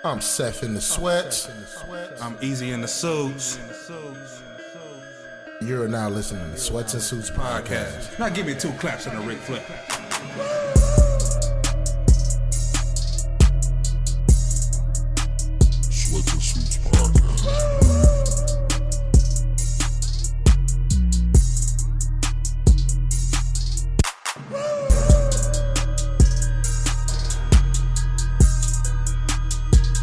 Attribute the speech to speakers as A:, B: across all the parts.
A: I'm Seth in the sweats.
B: I'm Easy in the suits.
A: You're now listening to Sweats and Suits podcast.
B: Now give me 2 claps and a Ric Flair.
C: Sweats and Suits podcast.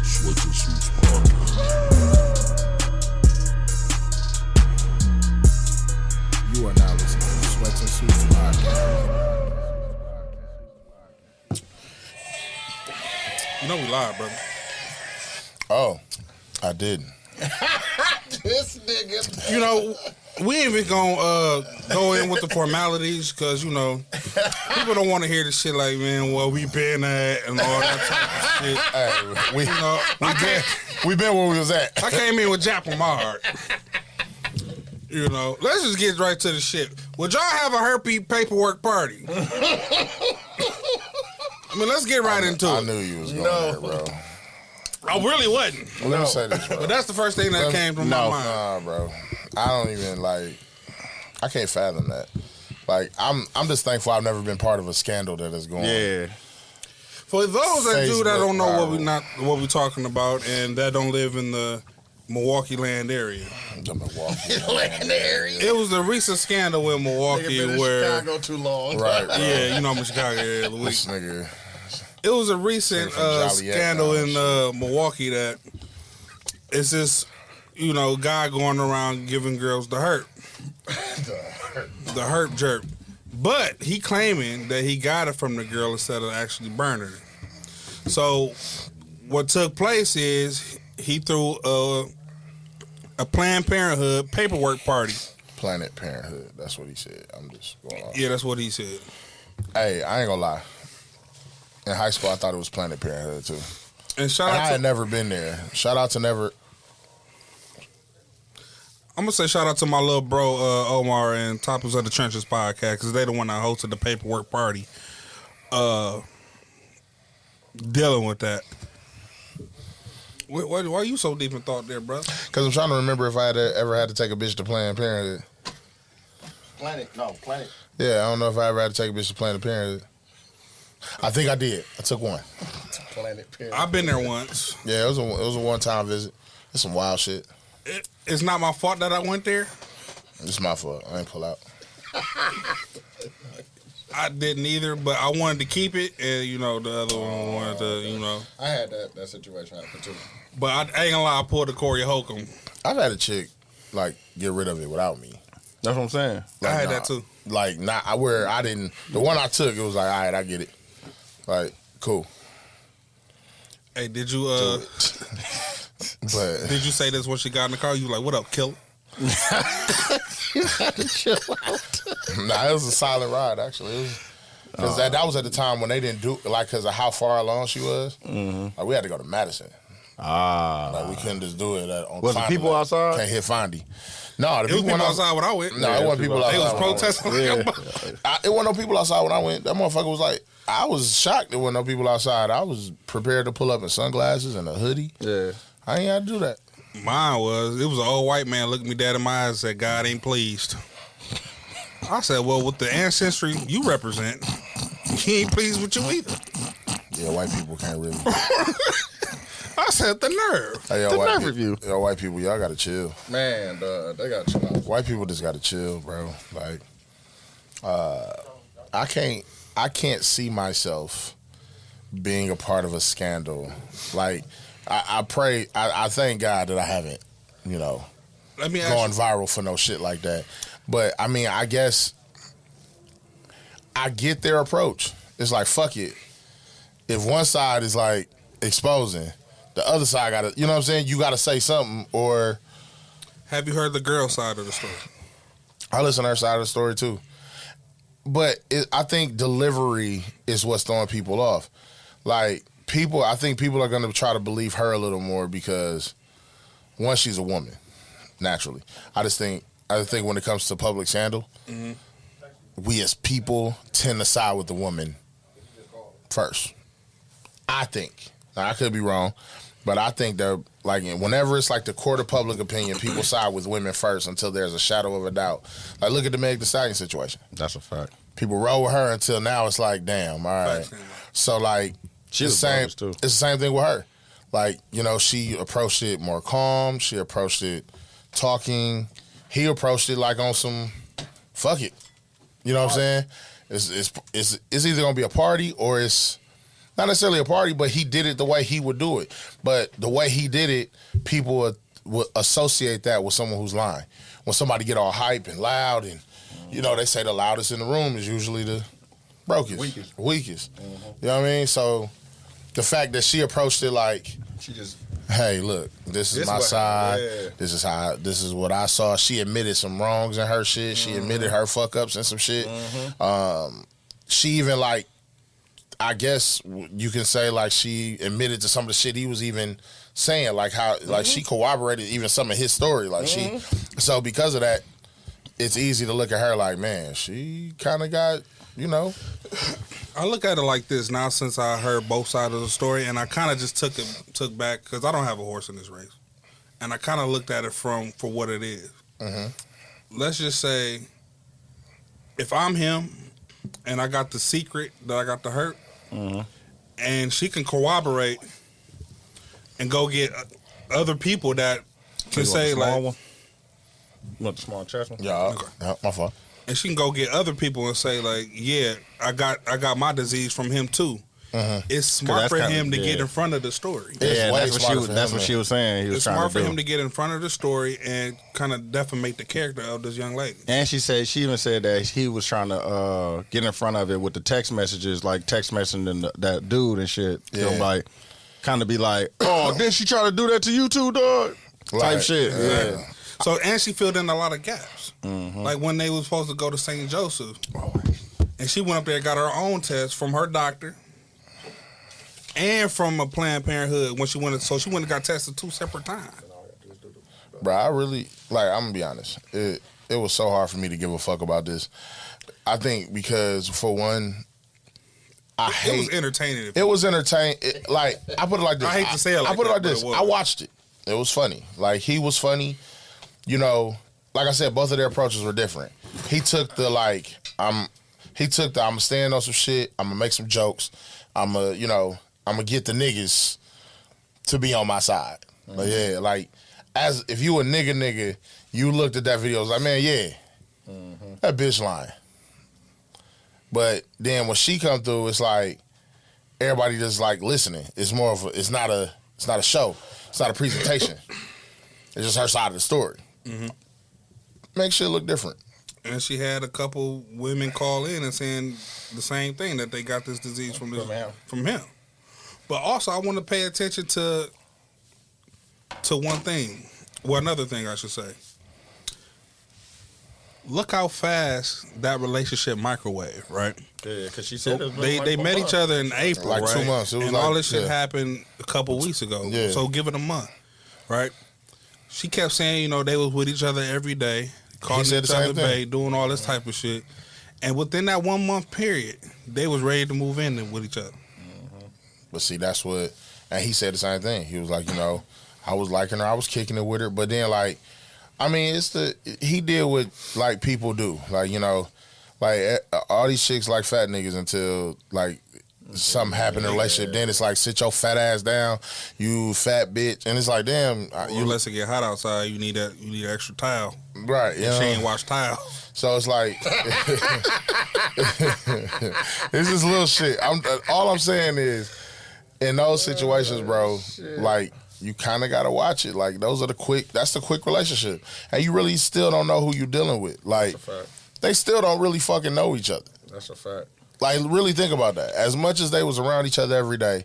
C: Sweats and Suits podcast.
A: You are now listening to Sweats and Suits podcast.
B: You know we live, brother.
A: Oh, I didn't.
D: This nigga.
B: You know, we ain't even gonna go in with the formalities because, you know, people don't want to hear the shit like, man, well, we been at and all that type of shit.
A: Hey,
B: You know,
A: we been where we was at.
B: I came in with Jap on my heart. You know, let's just get right to the shit. Would y'all have a herpes paperwork party? I mean, let's get right into
A: I
B: it.
A: knew you was going there, bro.
B: I really wasn't.
A: Well, let me say this, bro.
B: But that's the first thing that came to my mind.
A: Nah, bro. I don't even I can't fathom that. Like, I'm just thankful I've never been part of a scandal that is going.
D: Yeah.
B: For those that do that
A: Facebook
B: don't know
A: viral.
B: what we talking about and that don't live in the Milwaukee land area.
A: The Milwaukee.
D: Land area.
B: It was a recent scandal in Milwaukee
D: Nigga been in
B: where
D: Chicago too long.
A: Right, bro.
B: yeah, you know I'm in Chicago area of the week.
A: This nigga.
B: It was a recent
A: From Joliet
B: scandal
A: now,
B: in Milwaukee that it's this, you know, guy going around giving girls the hurt. The hurt jerk. But he claiming that he got it from the girl instead of actually burning her. So what took place is he threw a Planned Parenthood paperwork party.
A: Planet Parenthood. That's what he said. I'm just going off.
B: Yeah, that's what he said.
A: Hey, I ain't gonna lie. In high school, I thought it was Planet Parenthood too.
B: And shout
A: And I
B: out
A: had
B: to,
A: never been there. Shout out to never.
B: I'm gonna say shout out to my little bro Omar and Toppers of the Trenches podcast because they the one that hosted the paperwork party. Dealing with that. Why are you so deep in thought there, bro?
A: Because I'm trying to remember if I had ever had to take a bitch to Planned Parenthood.
D: Planet.
A: Yeah, I don't know if I ever had to take a bitch to Planned Parenthood. I think I did. I took one.
D: Planet Parent.
B: I've been there once.
A: Yeah, it was a one-time visit. It's some wild shit.
B: It's not my fault that I went there.
A: It's my fault. I ain't pull out.
B: I didn't either, but I wanted to keep it, and you know the other one wanted to, you know.
D: I had that situation happen too.
B: But I ain't gonna lie, I pulled the Corey Holcomb.
A: I've had a chick get rid of it without me.
D: That's what I'm saying.
B: I had
A: nah,
B: that too.
A: Where I didn't. The one I took, it was like, all right, I get it. Like, cool.
B: Hey, did you
A: But
B: did you say this when she got in the car? You like, what up, killer?
A: nah, it was a solid ride actually. Because that was at the time when they didn't do because of how far along she was. Mm-hmm. Like we had to go to Madison. Like we couldn't just do it on.
D: Was the
A: Fondy.
D: people outside?
A: Can't hit Fondy. No, the
B: It was
A: people
B: people outside when I went.
A: No, it wasn't people outside.
B: They was
A: when I went.
B: protesting.
A: It wasn't no people outside when I went. That motherfucker was like, I was shocked there wasn't no people outside. I was prepared to pull up in sunglasses and a hoodie.
D: Yeah.
A: I ain't had to do that.
B: Mine was, it was an old white man looked me dead in my eyes and said, God ain't pleased. I said, well, with the ancestry you represent, he ain't pleased with you either.
A: Yeah, white people can't really.
B: I said, the nerve.
A: Hey, yo,
D: The
A: white
D: nerve
A: people,
D: of you.
A: yo, white people, y'all gotta chill.
D: Man, they got chill out.
A: White people just gotta chill, bro. Like, I can't see myself being a part of a scandal. Like, I pray, I thank God that I haven't, you know,
B: Let me ask
A: going
B: you,
A: viral for no shit like that. But I mean, I guess I get their approach. It's like, fuck it. If one side is like exposing, the other side gotta, you know what I'm saying? You gotta say something, or
B: have you heard the girl side of the story?
A: I listen to her side of the story too. But I think delivery is what's throwing people off. Like, I think people are going to try to believe her a little more because, one, she's a woman, naturally. I think when it comes to public scandal, we as people tend to side with the woman first. I think. Now, I could be wrong, but But I think that, like, whenever it's like the court of public opinion, people side with women first until there's a shadow of a doubt. Like, look at the Meg Thee Stallion situation.
D: That's a fact.
A: People roll with her until now it's like, damn, all right. So, like,
D: She
A: it's
D: was
A: the same.
D: bogus, too.
A: It's the same thing with her. Like, you know, she approached it more calm. She approached it talking. He approached it like on some, fuck it. You know what I'm saying? It's either gonna be a party or it's not necessarily a party, but he did it the way he would do it. But the way he did it, people would associate that with someone who's lying. When somebody get all hype and loud, and you know they say the loudest in the room is usually the weakest. You know what I mean? So the fact that she approached it like,
D: She just
A: hey, look, this is my side. Yeah. This is what I saw. She admitted some wrongs in her shit. She admitted her fuck ups and some shit. She even, like, I guess you can say, like, she admitted to some of the shit he was even saying, like how like she corroborated even some of his story. Like so because of that, it's easy to look at her like, man, she kind of got, you know.
B: I look at it like this now since I heard both sides of the story, and I kind of just took back because I don't have a horse in this race, and I kind of looked at it for what it is. Let's just say if I'm him and I got the secret that I got the hurt, and she can corroborate and go get other people that can say like,
D: one? You want the small chest one?
A: Yeah, my fault.
B: And she can go get other people and say like, yeah, I got my disease from him too. It's smart for him to get in front of the story.
D: Yeah, that's what she was saying. He was
B: it's
D: trying
B: smart
D: to
B: for
D: do.
B: him to get in front of the story and kind of defamate the character of this young lady.
D: And she even said that he was trying to get in front of it with the text messages, like text messaging that dude and shit.
A: Yeah.
D: So like, kind of be like, oh, didn't she try to do that to you too, dog? Type shit. Yeah.
B: So, and she filled in a lot of gaps. Like when they was supposed to go to St. Joseph, and she went up there and got her own test from her doctor and from a Planned Parenthood when she went. So she went and got tested 2 separate times.
A: Bro, I really, like, I'm gonna be honest. It was so hard for me to give a fuck about this. I think because, for one,
B: It was entertaining.
A: It was entertaining. Like, I put it like this.
B: I hate to say it like
A: I put it
B: that,
A: like this.
B: but it was.
A: I watched it. It was funny. Like, he was funny. You know, like I said, both of their approaches were different. He took the, like, I'm gonna stand on some shit. I'm gonna make some jokes. I'm gonna get the niggas to be on my side. But yeah, like, as if you a nigga, you looked at that video, it was like, man, yeah, that bitch lying. But then when she come through, it's like everybody just like listening. It's more of it's not a show. It's not a presentation. It's just her side of the story. Make shit look different.
B: And she had a couple women call in and saying the same thing, that they got this disease from him. But also, I want to pay attention to one thing. Well, another thing I should say. Look how fast that relationship microwave, right?
D: Yeah, because she said
B: they met each other in April,
A: like
B: right?
A: 2 months. It was
B: and
A: like,
B: all this shit
A: yeah.
B: happened a couple weeks ago.
A: Yeah.
B: So give it a month, right? She kept saying, they was with each other every day, calling
A: said
B: each
A: the same
B: other
A: thing.
B: babe, doing all this type of shit. And within that 1 month period, they was ready to move in with each other.
A: But see, that's what, and he said the same thing. He was like, I was liking her, I was kicking it with her, but then like, I mean, he did what like people do, like like all these chicks like fat niggas until like something happened in a relationship. Then it's like, sit your fat ass down, you fat bitch, and it's like, damn,
B: Unless it get hot outside, you need an extra towel.
A: Right?
B: She ain't wash towels.
A: So it's like, this is little shit. All I'm saying is, in those situations, bro, like, you kind of got to watch it. Like, that's the quick relationship. And you really still don't know who you're dealing with. Like, they still don't really fucking know each other.
D: That's a fact.
A: Like, really think about that. As much as they was around each other every day,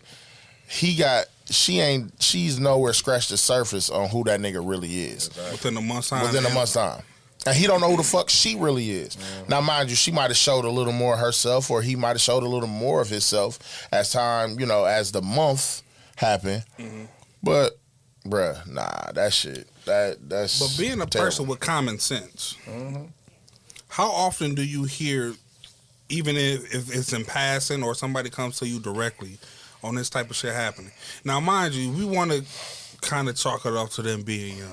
A: she's nowhere scratched the surface on who that nigga really is.
B: Within a month's time.
A: And he don't know who the fuck she really is. Now, mind you, she might have showed a little more of herself, or he might have showed a little more of himself as time, as the month happened. But, bruh, nah, that shit, that's
B: But being a
A: terrible.
B: person with common sense, how often do you hear, even if it's in passing or somebody comes to you directly on this type of shit happening. Now, mind you, we want to kind of chalk it off to them being young,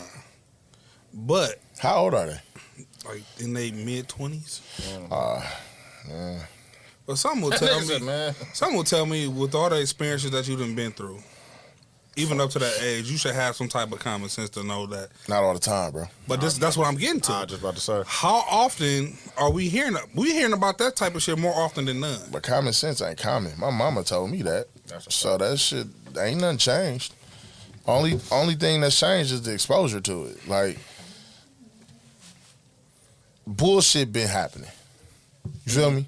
B: but
A: How old are they?
B: like in their mid-20s.
A: Man.
B: But some will tell me,
D: man.
B: some will tell me, with all the experiences that you done been through, even up to that age, you should have some type of common sense to know that.
A: Not all the time, bro.
B: But that's what I'm getting to.
D: I was just about to say.
B: How often are we hearing? We hearing about that type of shit more often than none.
A: But common sense ain't common. My mama told me that. So that shit ain't nothing changed. Only thing that's changed is the exposure to it. Like, bullshit been happening. You feel me?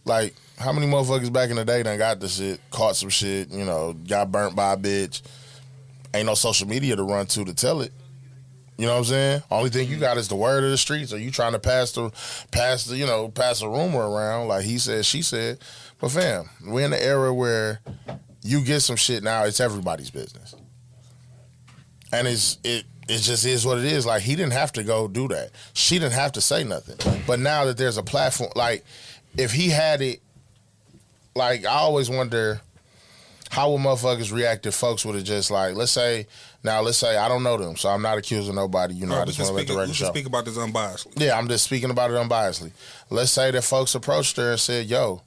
A: Like, how many motherfuckers back in the day done got the shit, caught some shit, you know, got burnt by a bitch. Ain't no social media to run to tell it. You know what I'm saying? Only thing you got is the word of the streets. Or you trying to pass a rumor around like he said, she said. But fam, we're in the era where you get some shit now, it's everybody's business. And it just is what it is. Like, he didn't have to go do that. She didn't have to say nothing. But now that there's a platform, like, if he had it, like, I always wonder how would motherfuckers react if folks would have just, like, let's say I don't know them, so I'm not accusing nobody, you know, I just want to let the record show.
B: Speak about this unbiasedly.
A: Yeah, I'm just speaking about it unbiasedly. Let's say that folks approached her and said, yo,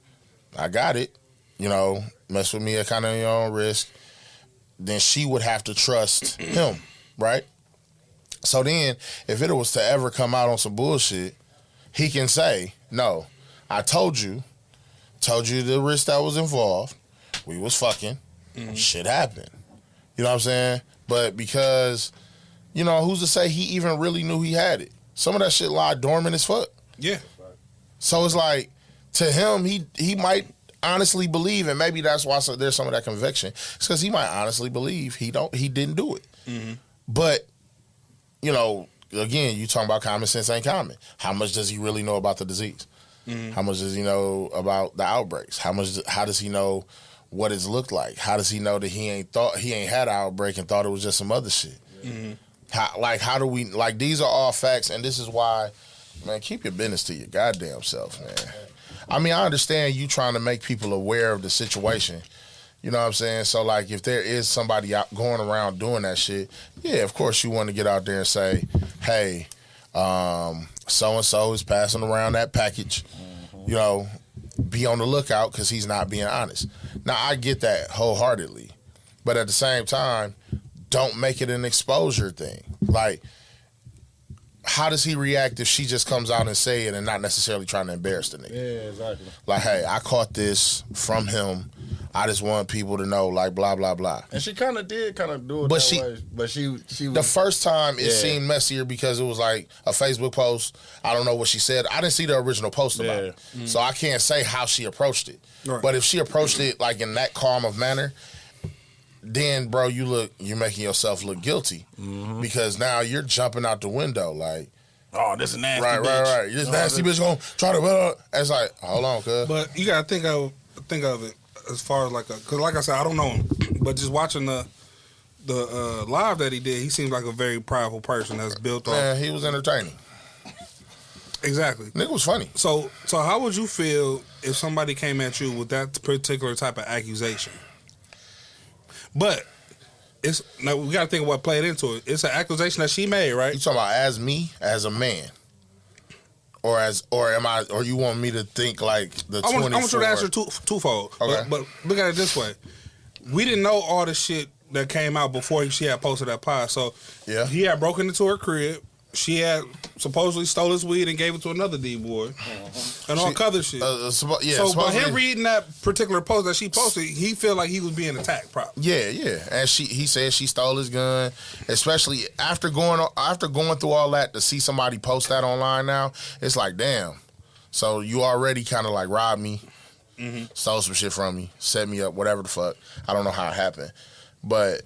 A: I got it, you know, mess with me at kind of your own risk. Then she would have to trust him, right? So then, if it was to ever come out on some bullshit, he can say, no, I told you the risk that was involved. We was fucking. Shit happened. You know what I'm saying? But because, you know, who's to say he even really knew he had it? Some of that shit lied dormant as fuck.
B: Yeah.
A: So it's like, to him, he might honestly believe, and maybe that's why there's some of that conviction. It's because he might honestly believe he didn't do it. Mm-hmm. But, you know, again, you talking about common sense ain't common. How much does he really know about the disease? Mm-hmm. How much does he know about the outbreaks? How does he know what it's looked like? How does he know that he ain't had an outbreak and thought it was just some other shit? Mm-hmm. How do we, like, these are all facts, and this is why, man, keep your business to your goddamn self, man. I mean, I understand you trying to make people aware of the situation. You know what I'm saying? So, like, if there is somebody out going around doing that shit, yeah, of course you want to get out there and say, hey, so-and-so is passing around that package. Mm-hmm. You know, be on the lookout because he's not being honest. Now, I get that wholeheartedly. But at the same time, don't make it an exposure thing. Like, how does he react if she just comes out and say it and not necessarily trying to embarrass the nigga?
D: Yeah, exactly.
A: Like, hey, I caught this from him. I just want people to know, like, blah, blah, blah.
D: And she kind of did kind of do it
A: But
D: that
A: she-
D: way. But she was,
A: The first time it seemed messier because it was like a Facebook post. I don't know what she said. I didn't see the original post about it. Mm-hmm. So I can't say how she approached it. Right. But if she approached it like in that calm of manner, then, bro, you're making yourself look guilty. Mm-hmm. Because now you're jumping out the window like,
D: oh, this is nasty bitch.
A: Right. This nasty bitch gonna try to... It's like, hold on, cuz.
B: But you gotta think of it as far as like because like I said, I don't know him, but just watching the live that he did, he seems like a very prideful person that's built on.
A: Man, he was entertaining.
B: Exactly.
A: Nigga was funny.
B: So how would you feel if somebody came at you with that particular type of accusation? But now we gotta think of what played into it. It's an accusation that she made, right?
A: You talking about as me, as a man? Or you want me to think like the 24?
B: I want you to answer twofold.
A: Okay.
B: But look at it this way. We didn't know all the shit that came out before she had posted that pod. So
A: yeah,
B: he had broken into her crib. She had supposedly stole his weed and gave it to another D-boy. And all other shit. So by him reading that particular post that she posted, he felt like he was being attacked probably.
A: Yeah. And he said she stole his gun. Especially after going through all that, to see somebody post that online now, it's like, damn. So you already kind of like robbed me, stole some shit from me, set me up, whatever the fuck. I don't know how it happened. But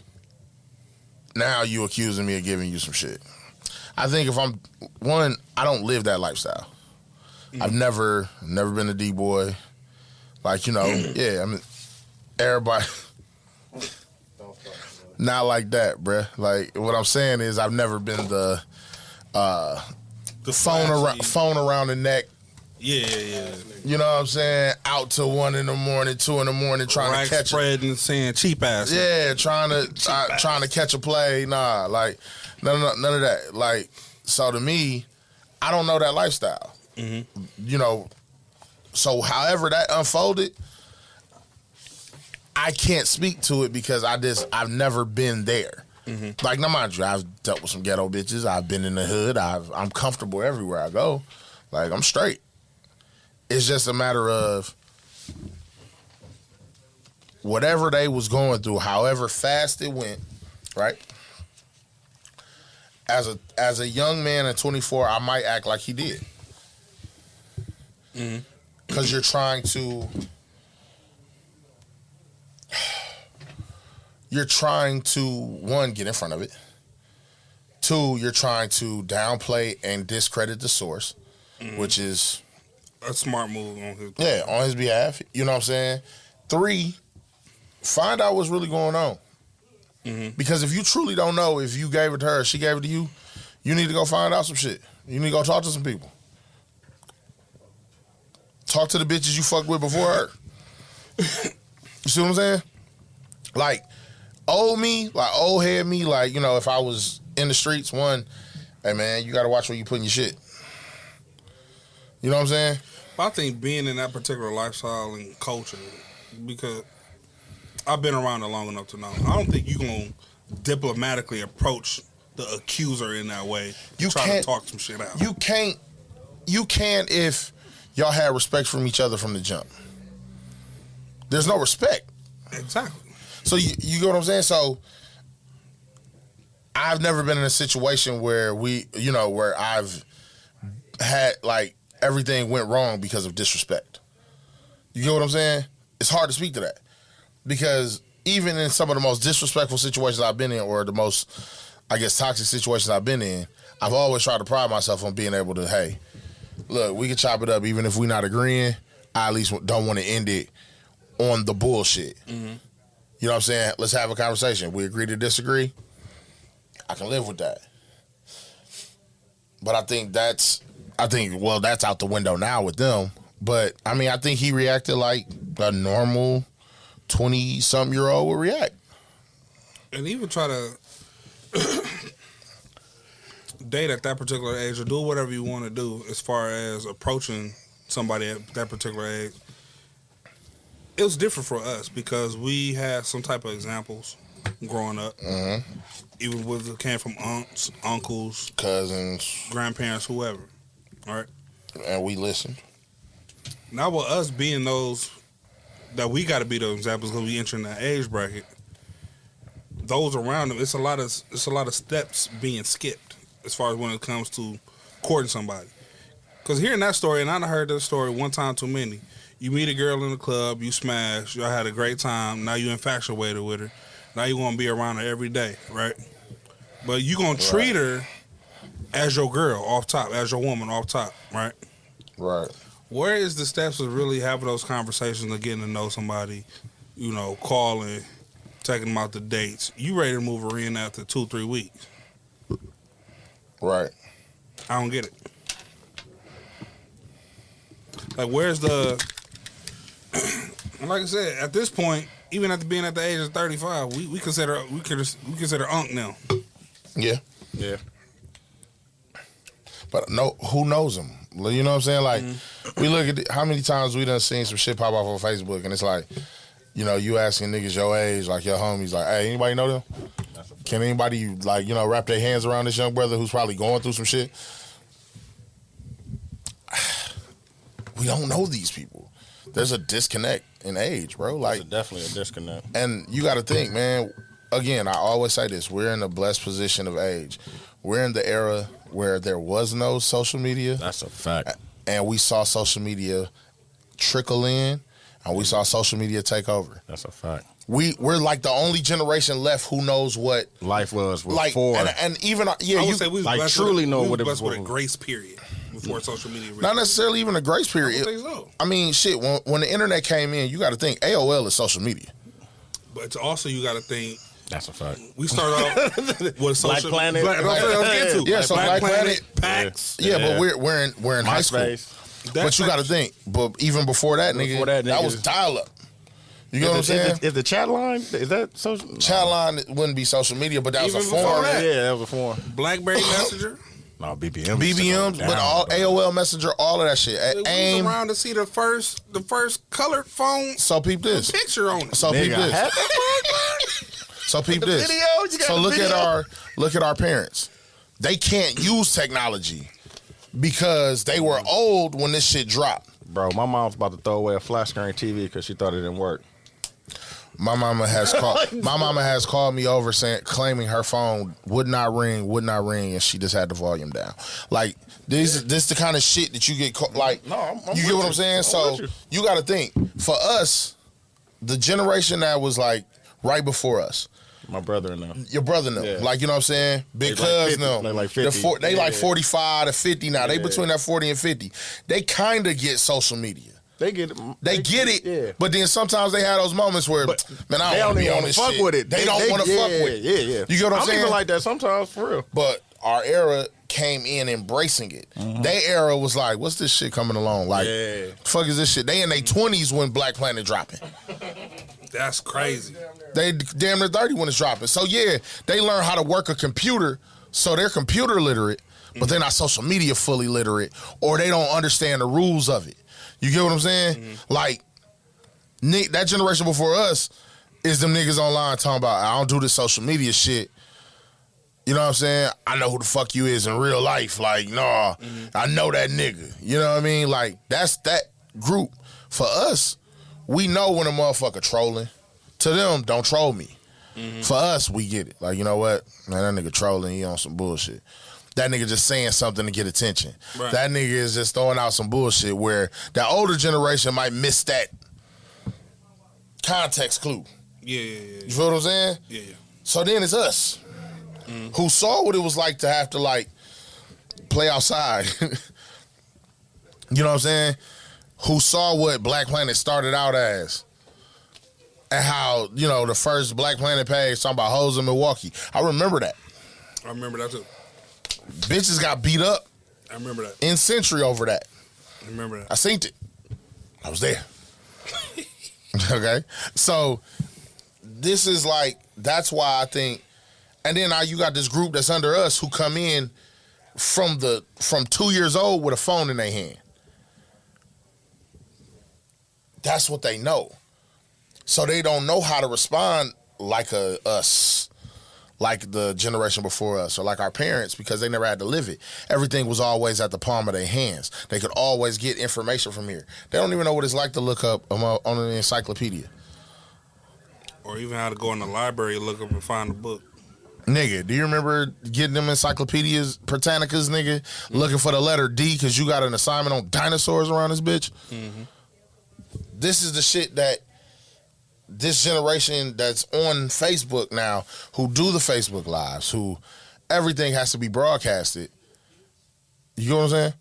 A: now you accusing me of giving you some shit. I think if I don't live that lifestyle. I've never been a D-boy. Like, you know, yeah, I mean, everybody, not like that, bruh. Like, what I'm saying is I've never been the phone around the neck
B: Yeah.
A: You know what I'm saying? Out till 1 in the morning, 2 in the morning, trying to catch
B: spread and saying cheap ass.
A: Yeah, trying to catch a play. Nah, like none of that. Like, so to me, I don't know that lifestyle. Mm-hmm. You know, so however that unfolded, I can't speak to it because I've never been there. Mm-hmm. Like, now mind you, I've dealt with some ghetto bitches. I've been in the hood. I'm comfortable everywhere I go. Like, I'm straight. It's just a matter of whatever they was going through, however fast it went, right? As a young man at 24, I might act like he did. Because you're trying to one, get in front of it. Two, you're trying to downplay and discredit the source, which is
B: a smart move on his
A: on his behalf. You know what I'm saying? 3, find out what's really going on. Because if you truly don't know if you gave it to her or she gave it to you, you need to go find out some shit. You need to go talk to some people. Talk to the bitches you fucked with before her. You see what I'm saying? Like, old head me, like, you know, if I was in the streets, one, hey man, you gotta watch where you putting your shit. You know what I'm saying?
B: I think being in that particular lifestyle and culture, because I've been around it long enough to know, I don't think you're going to diplomatically approach the accuser in that way. You try to talk some shit out.
A: You can't if y'all had respect from each other from the jump. There's no respect.
B: Exactly.
A: So you get what I'm saying? So I've never been in a situation where where I've had, like, everything went wrong because of disrespect. You get what I'm saying? It's hard to speak to that. Because even in some of the most disrespectful situations I've been in, or the most, I guess, toxic situations I've been in, I've always tried to pride myself on being able to, hey, look, we can chop it up even if we're not agreeing. I at least don't want to end it on the bullshit. Mm-hmm. You know what I'm saying? Let's have a conversation. We agree to disagree. I can live with that. But I think that's out the window now with them. But, I mean, I think he reacted like a normal 20-something-year-old would react.
B: And even try to date at that particular age or do whatever you want to do as far as approaching somebody at that particular age. It was different for us because we had some type of examples growing up. Mm-hmm. Even with it came from aunts, uncles,
A: cousins,
B: grandparents, whoever. All right?
A: And we listened.
B: Now with us being those that we got to be those examples because we entering that age bracket, those around them, it's a lot of steps being skipped as far as when it comes to courting somebody. Because hearing that story, and I heard this story one time too many. You meet a girl in the club, you smash, y'all had a great time, now you infatuated with her. Now you want to be around her every day, right? But you going to treat her as your girl off top, as your woman off top, right?
A: Right.
B: Where is the steps of really having those conversations of getting to know somebody, you know, calling, taking them out to dates? You ready to move her in after 2-3 weeks.
A: Right.
B: I don't get it. Like, where's the... like I said, at this point, even after being at the age of 35, we consider unk now.
A: Yeah.
B: Yeah.
A: But who knows them? You know what I'm saying? Like, we look at how many times we done seen some shit pop off on Facebook, and it's like, you know, you asking niggas your age, like your homies, like, hey, anybody know them? Can anybody, like, you know, wrap their hands around this young brother who's probably going through some shit? We don't know these people. There's a disconnect in age, bro. Like,
D: there's definitely a disconnect.
A: And you got to think, man. Again, I always say this: we're in a blessed position of age. We're in the era where there was no social media.
D: That's a fact.
A: And we saw social media trickle in, and we saw social media take over.
D: That's a fact.
A: We're like the only generation left who knows what
D: life was before.
A: And even
B: I would say we was
D: like truly know what it was.
B: With a grace period before social media.
A: Not necessarily even a grace period.
B: I don't think so.
A: I mean, shit. When the internet came in, you got to think AOL is social media.
B: But also you got to think.
D: That's a fact.
B: We started off with social
D: Black Planet.
B: Yeah, so Black Planet, PAX.
A: Yeah, but we're in high school. But you got to think. But even before that, nigga, that was dial up. You know what I'm saying?
D: Is the chat line, is that social?
A: Chat line wouldn't be social media, but that was a form.
D: Yeah, that was a form.
B: BlackBerry Messenger.
D: No, BBM.
A: BBMs, but all AOL Messenger, all of that shit.
B: We was around to see the first colored phone.
A: So peep this.
B: Picture on it.
A: So peep this. So peep this. So look at our parents. They can't use technology because they were old when this shit dropped.
D: Bro, my mom's about to throw away a flat screen TV because she thought it didn't work.
A: My mama has called me over claiming her phone would not ring, and she just had the volume down. Like this the kind of shit that you get like.
D: No,
A: you get what I'm saying? So you got to think for us, the generation that was like right before us.
D: My brother and them.
A: Your brother and them.
D: Yeah.
A: Like, you know what I'm saying? Because
D: They like 50.
A: They like 45 to 50 now. They between that 40 and 50. They kind of get social media.
D: They get it.
A: They get it,
D: yeah.
A: but then sometimes they have those moments where, man, I don't want to be on this
D: fuck
A: shit.
D: with it.
A: They don't want to fuck with it.
D: Yeah.
A: You get what I'm saying?
D: I'm even like that sometimes, for real.
A: But our era came in embracing it. Their era was like, what's this shit coming along? Like, fuck is this shit? They in their 20s when Black Planet dropping.
B: That's crazy.
A: They damn near 30 when it's dropping. So yeah, they learn how to work a computer, so they're computer literate, but they're not social media fully literate, or they don't understand the rules of it. You get what I'm saying? Like, that generation before us is them niggas online talking about, I don't do this social media shit. You know what I'm saying? I know who the fuck you is in real life. Like, nah, I know that nigga. You know what I mean? Like, that's that group. For us, we know when a motherfucker trolling. To them, don't troll me. For us, we get it. Like, you know what? Man, that nigga trolling, he on some bullshit. That nigga just saying something to get attention. Right. That nigga is just throwing out some bullshit where that older generation might miss that context clue.
B: Yeah.
A: You feel what I'm saying?
B: Yeah.
A: So then it's us who saw what it was like to have to, like, play outside. You know what I'm saying? Who saw what Black Planet started out as. And how, you know, the first Black Planet page talking about hoes in Milwaukee. I remember that.
B: I remember that too.
A: Bitches got beat up.
B: I remember that.
A: In Century over that.
B: I remember that.
A: I seen it. I was there. Okay? So, this is like, that's why I think, and then now you got this group that's under us who come in from 2 years old with a phone in their hand. That's what they know. So they don't know how to respond like us, like the generation before us, or like our parents, because they never had to live it. Everything was always at the palm of their hands. They could always get information from here. They don't even know what it's like to look up on an encyclopedia.
B: Or even how to go in the library and look up and find a book.
A: Nigga, do you remember getting them encyclopedias, Britannicas, nigga, looking for the letter D because you got an assignment on dinosaurs around this bitch? This is the shit that this generation that's on Facebook now, who do the Facebook Lives, who everything has to be broadcasted. You know what I'm saying?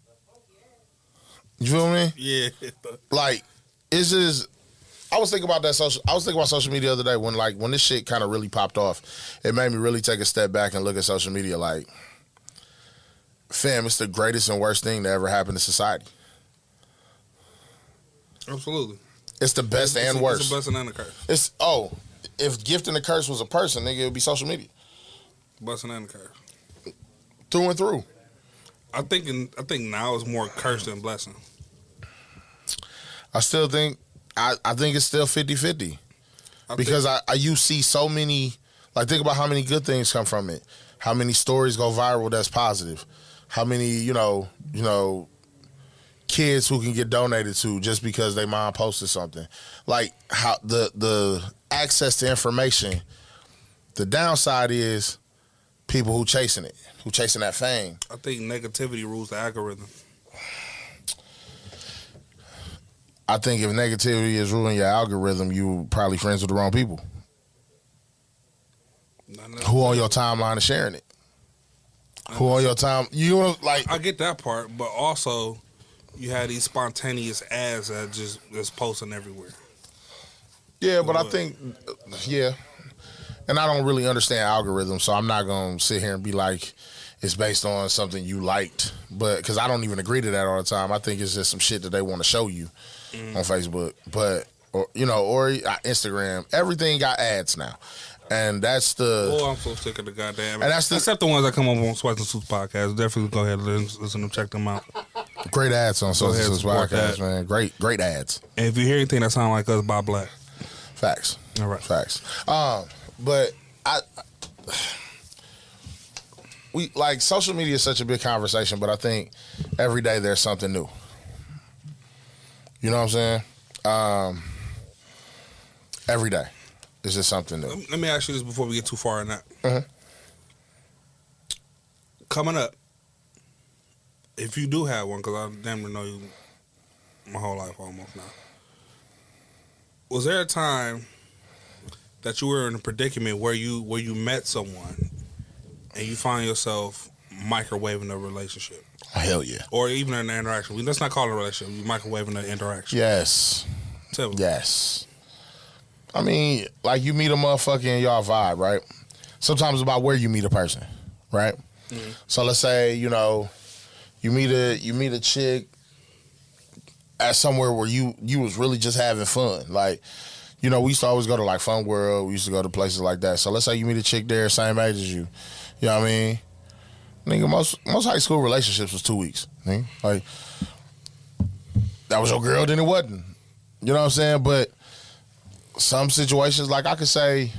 A: You feel me?
B: Yeah.
A: Like, it's just, I was thinking about social media the other day when this shit kind of really popped off. It made me really take a step back and look at social media like, fam, it's the greatest and worst thing that ever happened to society.
B: Absolutely.
A: It's the best and worst.
B: It's a blessing and a curse.
A: If gift and a curse was a person, nigga, it would be social media.
B: Blessing and a curse.
A: Through and through.
B: I think now it's more curse than blessing.
A: I still think, I think it's still 50-50. Because you see so many, like, think about how many good things come from it. How many stories go viral that's positive. How many, you know, kids who can get donated to just because their mom posted something. Like, how the access to information, the downside is people who chasing that fame.
B: I think negativity rules the algorithm.
A: I think if negativity is ruling your algorithm, you probably friends with the wrong people. Who on your timeline is sharing it? Who on your time? You know, like, I
B: get that part, but also you have these spontaneous ads that just posting everywhere.
A: Yeah, but I think, and I don't really understand algorithms, so I'm not gonna sit here and be like, it's based on something you liked. But because I don't even agree to that all the time. I think it's just some shit that they want to show you on Facebook. But or Instagram. Everything got ads now. And that's the.
B: Oh, I'm so sick of the goddamn.
A: And that's the,
B: except the ones that come up on Sweats and Suits podcast. Definitely go ahead and listen to them, check them out.
A: great ads on
B: Go ahead and
A: Social
B: support
A: Podcast,
B: that.
A: man. Great ads.
B: And if you hear anything that sounds like us, Bob Black.
A: Facts.
B: All right.
A: Facts. But we like social media is such a big conversation, but I think every day there's something new. You know what I'm saying? Every day. It's just something new.
B: Let me ask you this before we get too far in that.
A: Uh-huh.
B: Coming up, if you do have one, because I damn near know you my whole life almost now. Was there a time that you were in a predicament where you met someone and you find yourself microwaving a relationship?
A: Hell yeah.
B: Or even an interaction. Let's not call it a relationship. You microwaving an interaction.
A: Yes.
B: Tell me.
A: Yes. I mean, like you meet a motherfucker and y'all vibe, right? Sometimes it's about where you meet a person, right? Mm-hmm. So let's say, you meet a chick at somewhere where you was really just having fun. Like, we used to always go to like Fun World. We used to go to places like that. So let's say you meet a chick there, same age as you. You know what I mean? Nigga, most high school relationships was 2 weeks. Nigga. Like, that was your girl, then it wasn't. You know what I'm saying? But some situations, like I could say,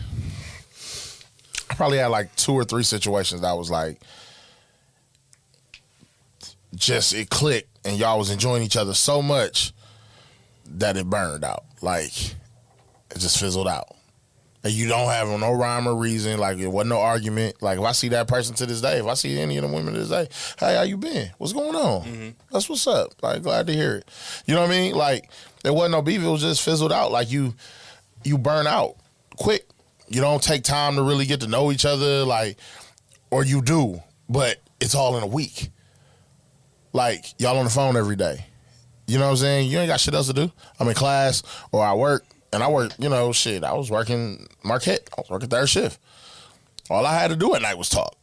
A: I probably had like 2 or 3 situations that was like, just it clicked and y'all was enjoying each other so much that it burned out. Like, it just fizzled out. And you don't have no rhyme or reason. Like, it wasn't no argument. Like, if I see that person to this day, if I see any of them women to this day, hey, how you been? What's going on? Mm-hmm. That's what's up. Like, glad to hear it. You know what I mean? Like, there wasn't no beef. It was just fizzled out. Like, you burn out quick. You don't take time to really get to know each other. Like, or you do, but it's all in a week. Like, y'all on the phone every day. You know what I'm saying? You ain't got shit else to do. I'm in class or I work. And I work, I was working Marquette. I was working third shift. All I had to do at night was talk.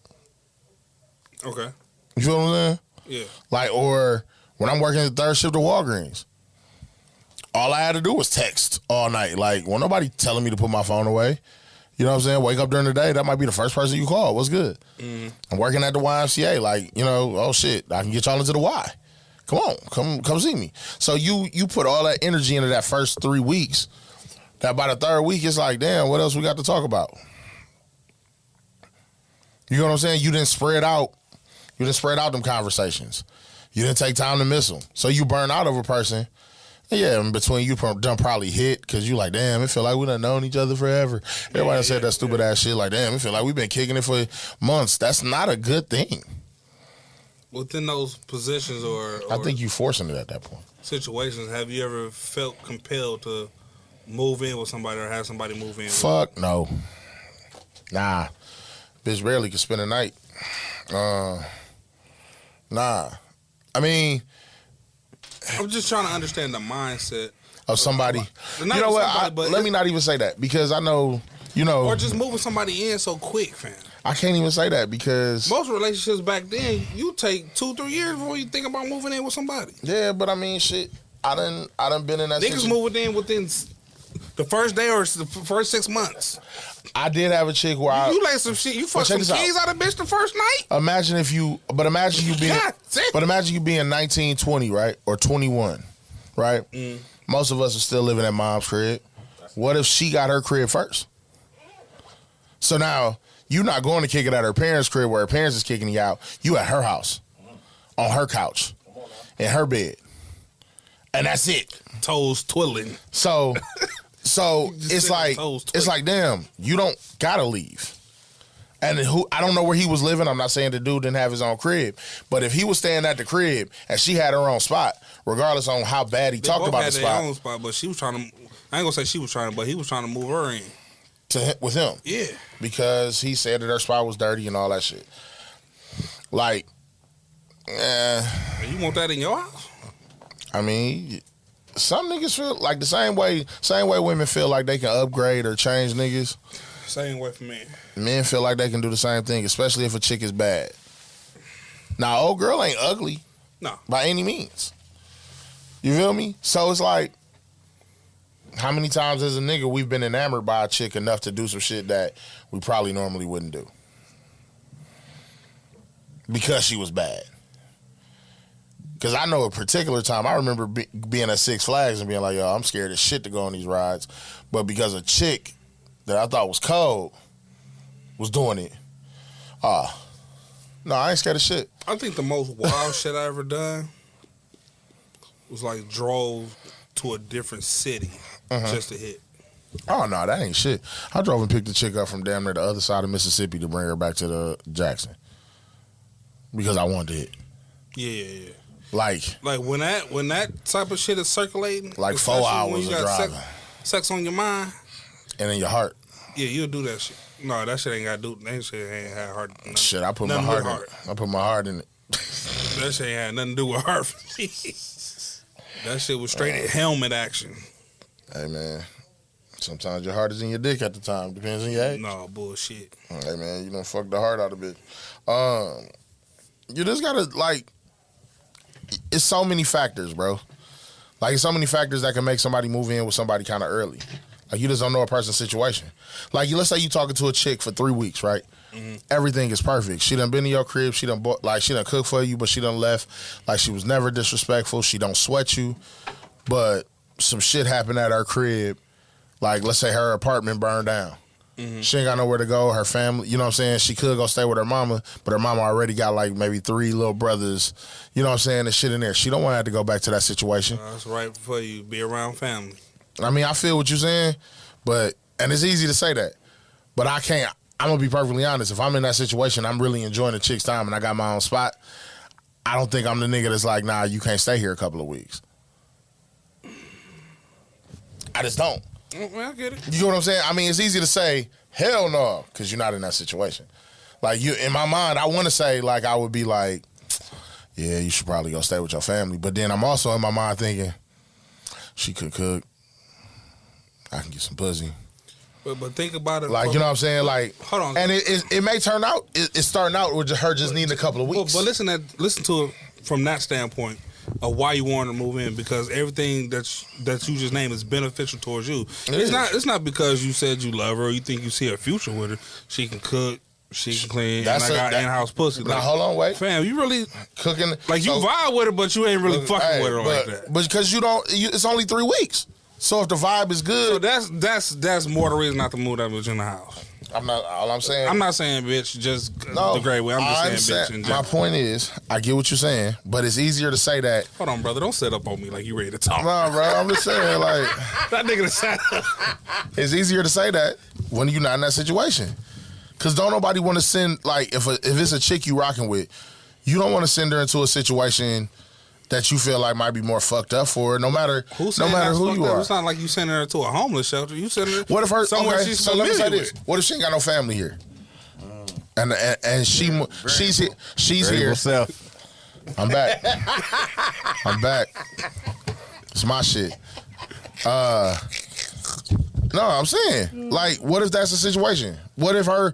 B: Okay.
A: You feel what I'm saying?
B: Yeah.
A: Like, or when I'm working the third shift at Walgreens, all I had to do was text all night. Like, well, nobody telling me to put my phone away. You know what I'm saying? Wake up during the day, that might be the first person you call. What's good? Mm-hmm. I'm working at the YMCA. Like, oh shit, I can get y'all into the Y. Come on, come see me. So you put all that energy into that first 3 weeks. That by the third week, it's like, damn, what else we got to talk about? You know what I'm saying? You didn't spread out. You didn't spread out them conversations. You didn't take time to miss them. So you burn out of a person. Yeah, in between you done probably hit because you like, damn, it feel like we done known each other forever. Everybody said that stupid ass shit like, damn, it feel like we've been kicking it for months. That's not a good thing.
B: Within those positions or
A: I think you forcing it at that point.
B: Situations, have you ever felt compelled to move in with somebody or have somebody move in?
A: Fuck no. Nah. Bitch rarely can spend a night. Nah. I mean,
B: I'm just trying to understand the mindset
A: of somebody. You know what? Let me not even say that because I know,
B: or just moving somebody in so quick, fam.
A: I can't even say that because
B: most relationships back then, you take 2-3 years before you think about moving in with somebody.
A: Yeah, but I mean, shit. I done been in that.
B: Niggas moving in within the first day or the first 6 months.
A: I did have a chick where
B: you like some shit. You fuck some keys out of bitch the first night. Imagine you
A: being 19, 20, right, or 21, right? Mm. Most of us are still living at mom's crib. What if she got her crib first? So now you're not going to kick it at her parents' crib where her parents is kicking you out. You at her house, on her couch, in her bed, and that's it.
B: Toes twiddling.
A: So it's like, damn, you don't gotta leave. And I don't know where he was living. I'm not saying the dude didn't have his own crib, but if he was staying at the crib and she had her own spot, regardless on how bad he talked about the spot.
B: Their own spot, but she was trying to. I ain't gonna say she was trying to, but he was trying to move her in
A: with him.
B: Yeah,
A: because he said that her spot was dirty and all that shit. Like,
B: you want that in your house?
A: I mean, some niggas feel like the same way women feel like they can upgrade or change niggas.
B: Same way for men.
A: Men feel like they can do the same thing, especially if a chick is bad. Now, old girl ain't ugly.
B: No.
A: By any means. You feel me? So it's like, how many times as a nigga we've been enamored by a chick enough to do some shit that we probably normally wouldn't do? Because she was bad. Because I know a particular time, I remember being at Six Flags and being like, yo, I'm scared as shit to go on these rides. But because a chick that I thought was cold was doing it. No, I ain't scared of shit.
B: I think the most wild shit I ever done was like drove to a different city just to hit.
A: Oh, no, that ain't shit. I drove and picked the chick up from damn near the other side of Mississippi to bring her back to the Jackson. Because I wanted to hit.
B: Yeah.
A: Like
B: when that type of shit is circulating,
A: like 4 hours of driving.
B: Sex on your mind.
A: And in your heart.
B: Yeah, you'll do that shit. No, that shit ain't got to do. That shit ain't had heart. Nothing,
A: shit, I put my heart in it. I put my heart in it.
B: That shit ain't had nothing to do with heart for me. That shit was straight helmet action.
A: Hey, man. Sometimes your heart is in your dick at the time. Depends on your age.
B: No, bullshit.
A: Hey, man, you done fuck the heart out a bit. You just gotta, like, it's so many factors, bro. Like, it's so many factors that can make somebody move in with somebody kind of early. Like, you just don't know a person's situation. Like, let's say you talking to a chick for 3 weeks, right? Mm-hmm. Everything is perfect. She done been in your crib. She done cooked for you, but she done left. Like, she was never disrespectful. She don't sweat you. But some shit happened at her crib. Like, let's say her apartment burned down. Mm-hmm. She ain't got nowhere to go. Her family, you know what I'm saying? She could go stay with her mama, but her mama already got like maybe 3 little brothers, you know what I'm saying, and shit in there. She don't want to have to go back to that situation.
B: That's right for you. Be around family.
A: I mean, I feel what you're saying, and it's easy to say that, but I can't. I'm going to be perfectly honest. If I'm in that situation, I'm really enjoying the chick's time and I got my own spot, I don't think I'm the nigga that's like, nah, you can't stay here a couple of weeks. I just don't.
B: Well, I get it.
A: You know what I'm saying? I mean, it's easy to say, hell no, because you're not in that situation. Like, in my mind, I want to say, like, I would be like, yeah, you should probably go stay with your family. But then I'm also in my mind thinking, she could cook. I can get some pussy.
B: But think about it.
A: Like, you know what I'm saying? Like,
B: hold on.
A: And it may turn out, it's starting out with her just needing a couple of weeks.
B: But listen to it from that standpoint of why you want to move in, because everything that you just named is beneficial towards you. It's not because you said you love her or you think you see a future with her. She can cook, she can clean, and I got in-house pussy.
A: Now, hold on, wait.
B: Fam, you really
A: cooking.
B: Like, you vibe with her, but you ain't really fucking with her like that.
A: But because it's only 3 weeks. So if the vibe is good.
B: So that's more the reason not to move that bitch in the house.
A: I'm not saying bitch just the great way. I'm just saying bitch in general. My point is, I get what you're saying, but it's easier to say that.
B: Hold on, brother. Don't set up on me like you ready to talk.
A: No, bro. I'm just saying, like.
B: That nigga set up.
A: It's easier to say that when you're not in that situation. Because don't nobody want to send, like, if it's a chick you rocking with, you don't want to send her into a situation that you feel like might be more fucked up for her, no matter who you are.
B: It's not like you sending her to a homeless shelter. You sending her
A: somewhere
B: she's
A: so let me say
B: with.
A: this. What if she ain't got no family here? And she's here. I'm back. It's my shit. No, I'm saying, like, what if that's the situation? What if her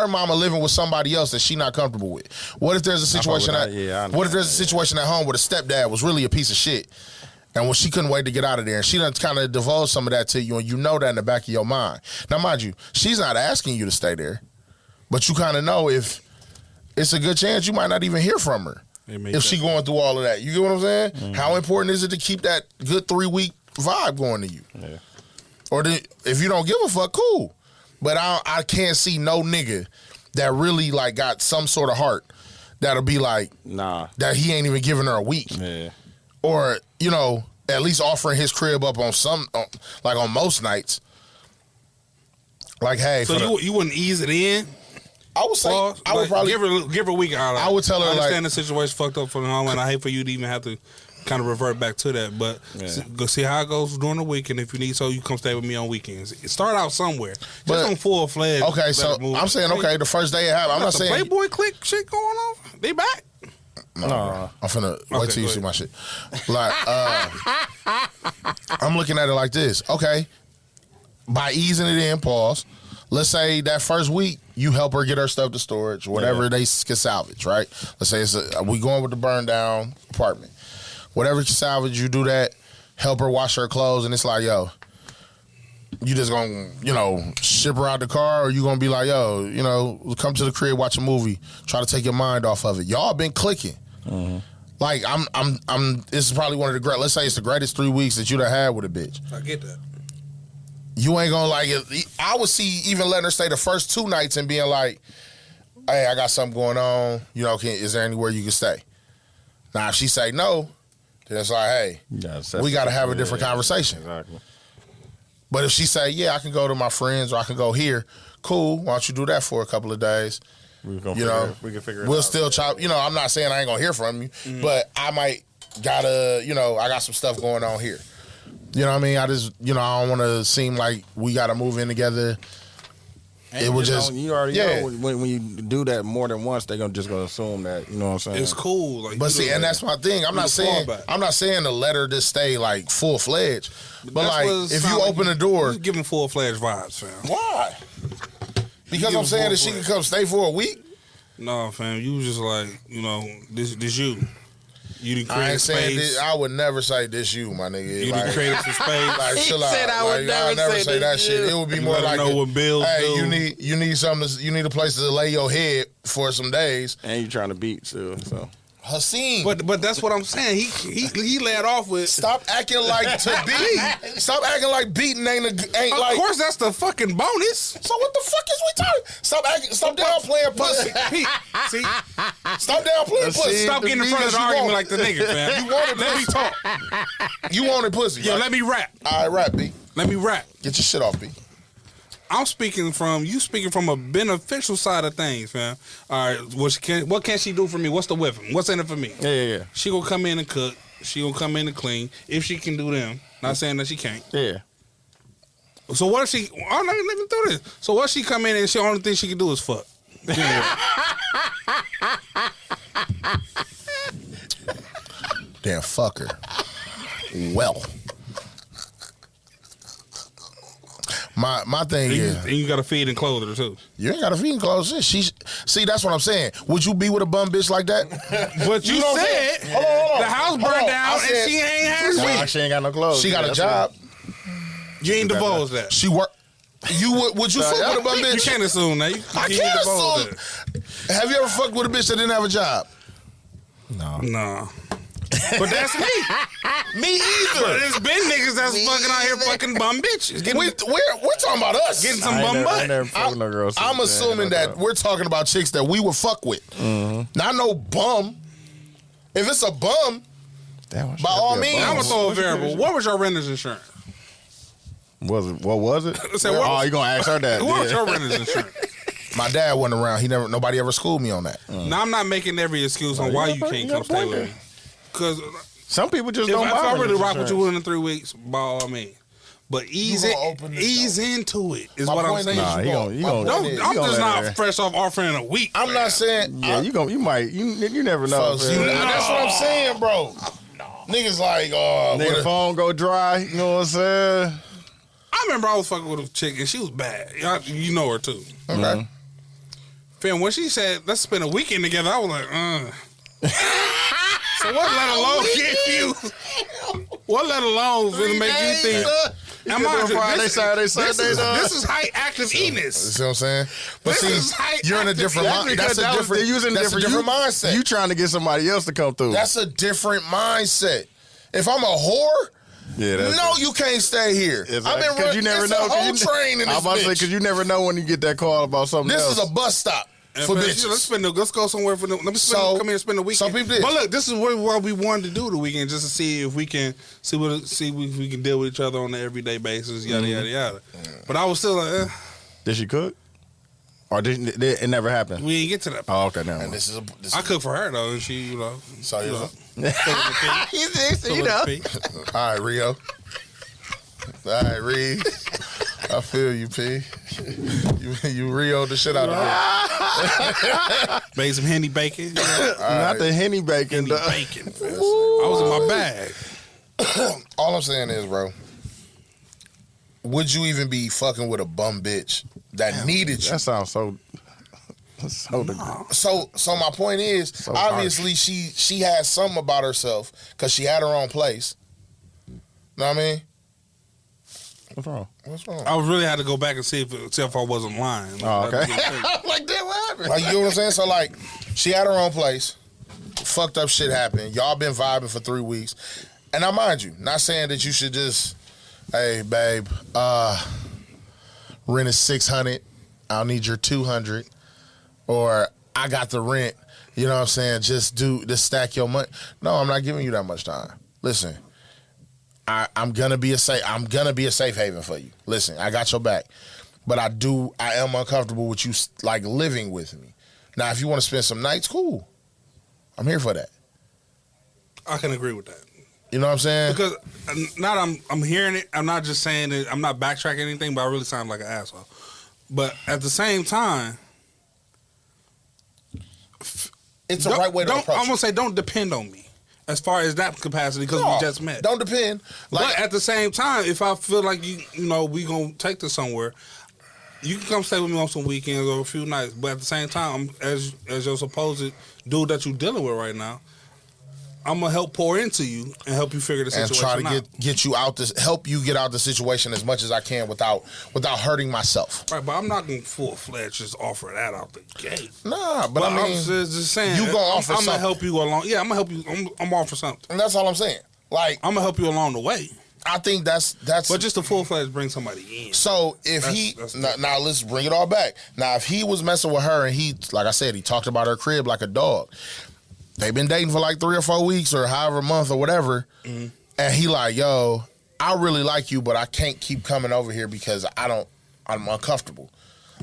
A: mama living with somebody else that she not comfortable with? What if there's a situation what if there's a situation at home where the stepdad was really a piece of shit, and when she couldn't wait to get out of there, and she done kind of divulged some of that to you, and you know that in the back of your mind. Now, mind you, she's not asking you to stay there, but you kind of know if it's a good chance you might not even hear from her if she going through all of that. You get what I'm saying? Mm-hmm. How important is it to keep that good 3-week vibe going to you? Yeah. Or if you don't give a fuck, cool. But I can't see no nigga that really like got some sort of heart that'll be like, nah, that he ain't even giving her a week. Yeah. Or, you know, at least offering his crib up on on most nights. Like, hey.
B: So you wouldn't ease it in?
A: I would say, I would probably
B: give her a week out.
A: I would tell her,
B: I understand the situation fucked up for the home, and I hate for you to even have to kind of revert back to that, but go see how it goes during the week, and if you need so, you come stay with me on weekends. Start out somewhere, just on full-fledged.
A: Okay, so I'm saying, okay, the first day it happened. I'm not saying
B: Playboy click shit going on. They back?
A: No. I'm finna wait till you see my shit. Like, I'm looking at it like this. Okay, by easing it in, pause. let's say that first week you help her get her stuff to storage, whatever they can salvage, right? Let's say we going with the burn down apartment. Whatever you salvage, you do that. Help her wash her clothes, and it's like, yo, you just gonna, ship her out the car, or you gonna be like, yo, come to the crib, watch a movie, try to take your mind off of it. Y'all been clicking. Mm-hmm. Like this is probably one of the great. Let's say it's the greatest 3 weeks that you done had with a bitch.
B: I get that.
A: You ain't gonna like it. I would see even letting her stay the first 2 nights and being like, hey, I got something going on. Is there anywhere you can stay? Now if she say no, then it's like, hey, we got to have a different conversation.
D: Exactly.
A: But if she say, yeah, I can go to my friends or I can go here, cool. Why don't you do that for a couple of days?
D: We can figure it out.
A: We'll still chop. I'm not saying I ain't gonna hear from you, but I might gotta. I got some stuff going on here. You know what I mean? I just, I don't want to seem like we got to move in together.
D: And
A: it was just,
D: you already know when you do that more than once, they're just gonna assume that, you know what I'm saying?
B: It's cool. Like,
A: but see, and that's my thing. I'm not saying to let her just stay like full fledged. But like, if you open the door,
B: you giving full fledged vibes, fam.
A: Why? Because I'm saying that she can come stay for a week.
B: No, fam. You was just like, this you. You didn't create
A: I ain't
B: space.
A: saying this, I would never say this you, my nigga.
B: You didn't create some space.
A: Like, chill out.
E: said I would
A: never say that shit. It would be more like,
B: know what bills
A: hey, you need something. You need a place to lay your head for some days.
D: And you trying to beat too, so.
A: Haseen.
B: But that's what I'm saying. He led off with
A: stop acting like to beat. Stop acting like beating ain't
B: of
A: like.
B: Of course, that's the fucking bonus.
A: So what the fuck is we talking? Stop downplaying pussy.
B: See,
A: stop downplaying pussy.
B: Stop getting in front of the argument like the nigga, fam.
A: You wanted
B: let me talk.
A: You wanted pussy.
B: Yo,
A: right?
B: let me rap.
A: All right, rap, B.
B: Let me rap.
A: Get your shit off, B.
B: I'm speaking from a beneficial side of things, fam. All right, what can she do for me? What's the weapon? What's in it for me?
D: Yeah.
B: She gonna come in and cook. She gonna come in and clean. If she can do them, not saying that she can't.
D: Yeah.
B: So what if she? Oh, let me do this. So what if she come in and the only thing she can do is fuck?
A: Damn fucker. Well. My thing is,
B: and you gotta feed and clothe her too.
A: You ain't gotta feed and clothe her. See, that's what I'm saying. Would you be with a bum bitch like that?
B: But you said
A: hold on.
B: The house burned down and she ain't had shit.
D: She ain't got no clothes.
A: She got a job.
B: You ain't divulged that.
A: She work. Would you fuck with a bum bitch?
B: You can't assume that.
A: I can't assume. Have you ever fucked with a bitch that didn't have a job?
B: No. But that's me.
A: Me either.
B: But there's been niggas that's fucking out here fucking bum bitches.
A: We're talking about us.
B: Getting some bum butt.
A: I'm assuming that we're talking about chicks that we would fuck with. Mm-hmm. Not no bum. If it's a bum, by all means.
B: I'm going to throw a variable. What was your renter's insurance?
D: What was it?
B: You
D: going to ask her that.
B: What was your renter's insurance?
A: My dad wasn't around. Nobody ever schooled me on that.
B: Now, I'm not making every excuse on why you can't come stay with me. Because
D: some people just
B: if
D: don't.
B: If I really rock with you within 3 weeks, by all means. But ease into it is what I'm saying.
D: I'm
B: just not fresh off offering a week.
A: I'm not saying.
D: Yeah, you never know.
A: That's what I'm saying, bro. Niggas like,
D: nigga phone go dry. You know what I'm saying?
B: I remember I was fucking with a chick and she was bad. You know her too.
A: Okay.
D: Mm-hmm.
B: Fam, when she said let's spend a weekend together, I was like, So what let alone get you? What let alone gonna make you think?
D: Friday, Saturday, Sunday.
B: This is high active eatiness.
A: You see what I'm saying? But
B: this
A: you're in a different mindset. That's a different mindset.
D: You trying to get somebody else to come through.
A: That's a different mindset. If I'm a whore, you can't stay here.
D: Exactly.
A: I've been running. You never know. Whole train in this
D: I'm about to say because you never know when you get that call about something else.
A: This is a bus stop. For bitches.
B: Let's go somewhere for them. Come here and spend the weekend. But look, this is what we wanted to do the weekend, just to see if we can see if we can deal with each other on an everyday basis, yada yada yada. But I was still like,
D: Did she cook? Or did it never happened?
B: We didn't get to that.
D: Oh, okay, now.
A: And
B: I cooked for her though, and she,
A: So
B: you know.
A: All right, Rio. All right, Reed. I feel you, P. You Rio the shit out of
B: it. Made some Henny bacon.
D: Not the Henny bacon.
B: Henny bacon. I was in my bag.
A: All I'm saying is, bro, would you even be fucking with a bum bitch that needed you.
D: That sounds so
A: So my point is, obviously she had something about herself because she had her own place. Know what I mean?
D: What's wrong?
A: What's wrong?
B: I really had to go back and see if I wasn't lying.
D: Oh, okay.
A: I'm like, damn, what happened? Like, you know what I'm saying? So like, she had her own place. Fucked up shit happened. Y'all been vibing for 3 weeks. And I mind you, not saying that you should just, hey, babe, rent is $600. I'll need your $200. Or I got the rent. You know what I'm saying? Just stack your money. No, I'm not giving you that much time. Listen, I'm gonna be a safe haven for you. Listen, I got your back. But I am uncomfortable with you like living with me. Now, if you want to spend some nights, cool. I'm here for that.
B: I can agree with that.
A: You know what I'm saying?
B: Because I'm hearing it. I'm not just saying it. I'm not backtracking anything, but I really sound like an asshole. But at the same time,
A: it's the right way to approach it.
B: I'm gonna say don't depend on me as far as that capacity because we just met.
A: Don't depend.
B: But at the same time, if I feel like you know, we gonna take this somewhere, you can come stay with me on some weekends or a few nights. But at the same time, as your supposed dude that you're dealing with right now, I'm gonna help pour into you and help you figure the situation out.
A: And try to get you out help you get out the situation as much as I can without hurting myself.
B: Right, but I'm not gonna full-fledged just offer that out the gate.
A: Nah, but I mean,
B: I'm just saying
A: you gonna offer something.
B: I'm gonna help you along. Yeah, I'm gonna help you. I'm offering something.
A: And that's all I'm saying. Like,
B: I'm gonna help you along the way.
A: I think that's.
B: But just to full-fledged bring somebody in.
A: So if now let's bring it all back. Now if he was messing with her and he, like I said, he talked about her crib like a dog. They've been dating for like 3 or 4 weeks or however month or whatever. Mm-hmm. And he like, yo, I really like you, but I can't keep coming over here because I'm uncomfortable.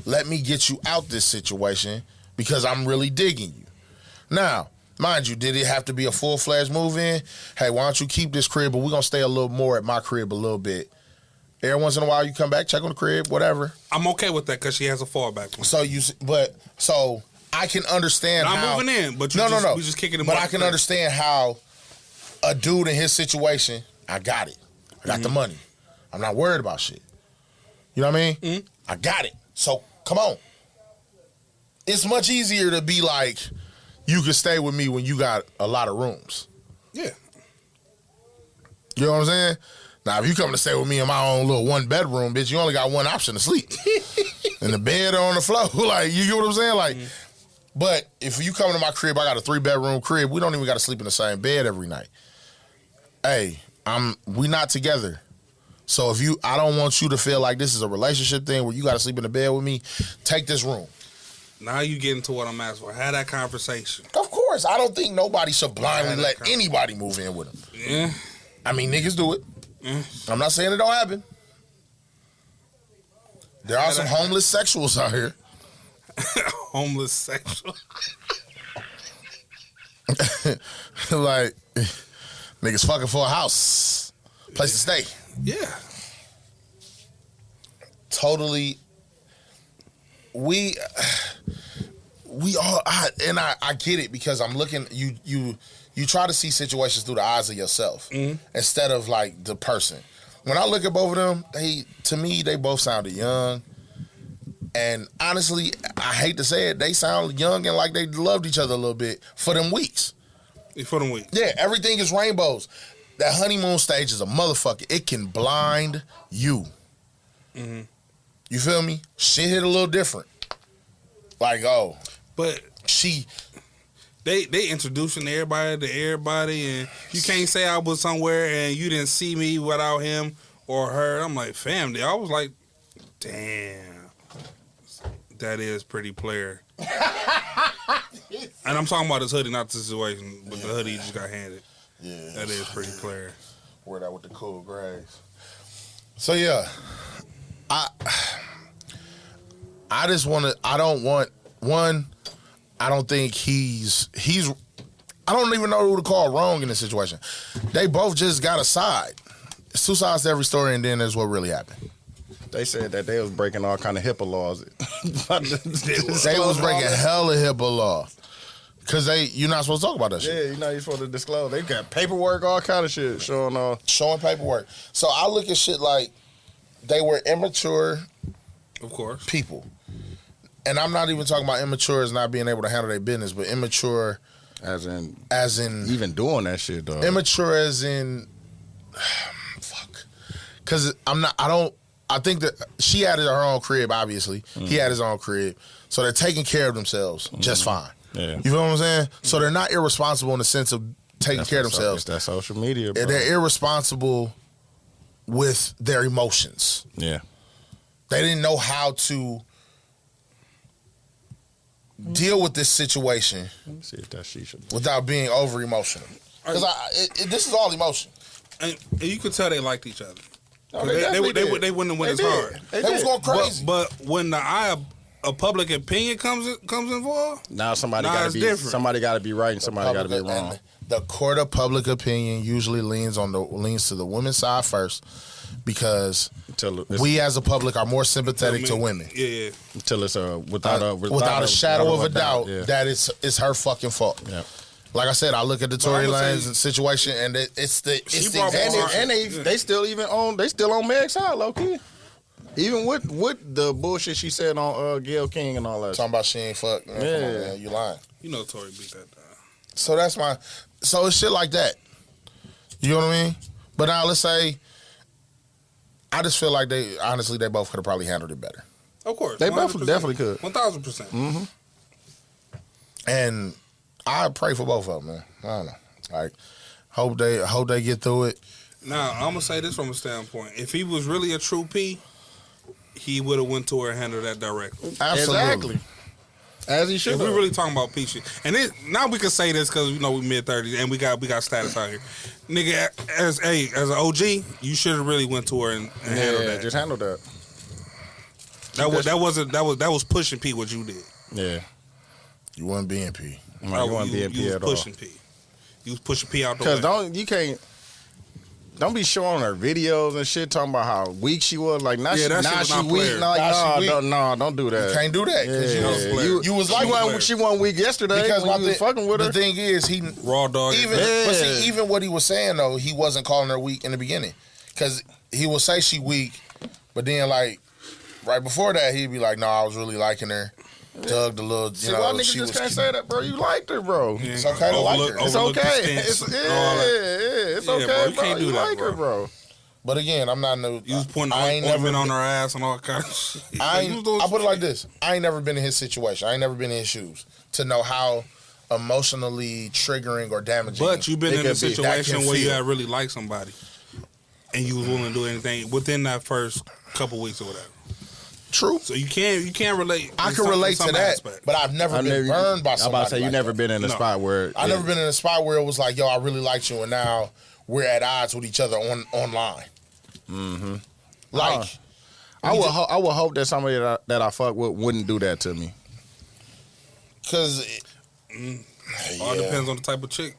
A: Let me get you out this situation because I'm really digging you. Now, mind you, did it have to be a full-fledged move-in? Hey, why don't you keep this crib, but we're going to stay a little more at my crib a little bit. Every once in a while you come back, check on the crib, whatever.
B: I'm okay with that because she has a fallback plan.
A: So I can understand
B: how... I'm moving in, but we just kicking him.
A: But I can understand how a dude in his situation, I got it. I got the money. I'm not worried about shit. You know what I mean? Mm-hmm. I got it. So, come on. It's much easier to be like, you can stay with me when you got a lot of rooms.
B: Yeah.
A: You know what I'm saying? Now, if you come to stay with me in my own little 1-bedroom, bitch, you only got one option to sleep. In the bed or on the floor. Like, you get what I'm saying? Like... Mm-hmm. But if you come to my crib, I got a 3-bedroom crib. We don't even got to sleep in the same bed every night. Hey, we not together. So I don't want you to feel like this is a relationship thing where you got to sleep in the bed with me. Take this room.
B: Now you get into what I'm asking for. Have that conversation.
A: Of course. I don't think nobody should blindly let anybody move in with them.
B: Yeah.
A: I mean, niggas do it. I'm not saying it don't happen. There are some homeless sexuals out here.
B: Homeless sexual.
A: Like, niggas fucking for a house. Place to stay.
B: Yeah.
A: Totally. We all, I get it because I'm looking, you try to see situations through the eyes of yourself instead of like the person. When I look at both of them, to me, they both sounded young. And honestly, I hate to say it, they sound young and like they loved each other a little bit for them weeks.
B: For them weeks.
A: Yeah, everything is rainbows. That honeymoon stage is a motherfucker. It can blind you. Mm-hmm. You feel me? Shit hit a little different. Like, oh.
B: But they introducing everybody to everybody, and you can't say I was somewhere and you didn't see me without him or her. I'm like, family. I was like, damn. That is pretty player. And I'm talking about this hoodie, not the situation, but the hoodie you just got handed.
A: Yeah.
B: That is pretty player.
A: Wear that with the cool grays. So yeah. I just want to, I don't think he's I don't even know who to call wrong in this situation. They both just got a side. It's two sides to every story, and then there's what really happened.
D: They said that they was breaking all kind of HIPAA laws.
A: They was breaking hella HIPAA law. Because you're not supposed to talk about that shit.
D: Yeah, you're supposed to disclose. They got paperwork, all kind of shit
A: showing paperwork. So I look at shit like they were immature
B: Of course.
A: people. And I'm not even talking about immature as not being able to handle their business, but immature
D: As in
A: even
D: doing that shit, though.
A: immature as in fuck. Cause I think that she had her own crib, obviously. He had his own crib. So they're taking care of themselves just fine.
D: Yeah.
A: You feel what I'm saying? So they're not irresponsible in the sense of taking care of themselves.
D: It's that social media, bro.
A: They're irresponsible with their emotions.
D: Yeah.
A: They didn't know how to deal with this situation
D: Let me see if that shisha.
A: without being over emotional. Because this is all emotion.
B: And you could tell they liked each other.
D: No,
B: They wouldn't have went as hard.
A: They was going crazy.
B: But when the eye of public opinion comes involved,
D: Now somebody
B: Nah,
D: got to
B: it's
D: be
B: different.
D: somebody got to be right and somebody got to be wrong.
A: And the court of public opinion usually leans to the women's side first, because we as a public are more sympathetic to women.
B: Yeah.
D: Until it's without
A: a shadow of a doubt
D: yeah.
A: that it's her fucking fault.
D: Yeah.
A: Like I said, I look at the Tory
B: I'ma say-
A: Lanez situation, and it's the
B: brought
A: exact-
B: more-
D: and they still on Meg's side, low key. Even with the bullshit she said on Gayle King and all that.
A: talking about she ain't fuck. Man, come on,
D: Yeah.
A: man, you lying.
B: You know Tory beat that down.
A: So it's shit like that. You know what I mean? But now let's say, I just feel like they both could have probably handled it better.
B: Of course.
D: They both
B: 100%.
D: definitely could.
B: 1000%.
A: And I pray for both of them, man. I don't know. Like, hope they get through it.
B: Now, I'm going to say this from a standpoint. If he was really a true P, he would have went to her and handled that directly.
A: Absolutely.
D: Exactly. As he should
B: If
D: have.
B: we really talking about P shit. And now we can say this because, we mid-30s and we got status out here. Nigga, as an OG, you should have really went to her and handled that.
D: Just handle that.
B: That was pushing P what you did.
D: Yeah.
A: You wasn't being P.
D: No, you want to be
B: you
D: at
B: was
D: all.
B: pushing P. You was pushing P out the way.
D: Because don't be showing her videos and shit talking about how weak she was. Like now,
B: Yeah, that shit was
D: she
B: not
D: weak.
B: player.
A: Now she weak.
D: Don't do that.
A: You can't do that because you was like
D: she wasn't weak yesterday
A: because
D: when you was fucking with her.
A: The thing is, he
B: Raw dog.
A: even what he was saying though, he wasn't calling her weak in the beginning, because he will say she weak, but then like right before that he'd be like, no, I was really liking her. Dug the little,
D: See, why niggas
A: she
D: just
A: was
D: can't say that, bro? You liked her, bro.
B: Yeah.
A: It's okay to like her.
D: It's
B: Overlook the
D: okay.
B: stance,
D: It's
B: all that.
D: okay,
B: bro, you
D: bro.
B: can't do that,
D: like
B: bro.
D: her, bro.
A: But again, I'm not no.
B: You was pointing
A: I ain't never
B: ointment on her ass and all kind of shit.
A: I
B: You was doing
A: put it
B: shit.
A: like this: I ain't never been in his situation. I ain't never been in his shoes to know how emotionally triggering or damaging.
B: But you've been
A: it
B: in a
A: could be. That
B: situation
A: can
B: where you
A: feel.
B: had really liked somebody, and you was willing to do anything within that first couple weeks or whatever.
A: True.
B: So you can't relate.
A: I
B: in
A: can
B: some-
A: relate
B: in some
A: to that,
B: aspect.
A: but I've never been burned by
D: I'm
A: somebody.
D: about to say you
A: like
D: never
A: that.
D: been in a
B: No.
D: spot where
A: I never been in a spot where it was like, yo, I really liked you, and now we're at odds with each other online. Mm-hmm. Like,
D: I would hope that somebody that I fuck with wouldn't do that to me.
A: because
B: All depends on the type of chick.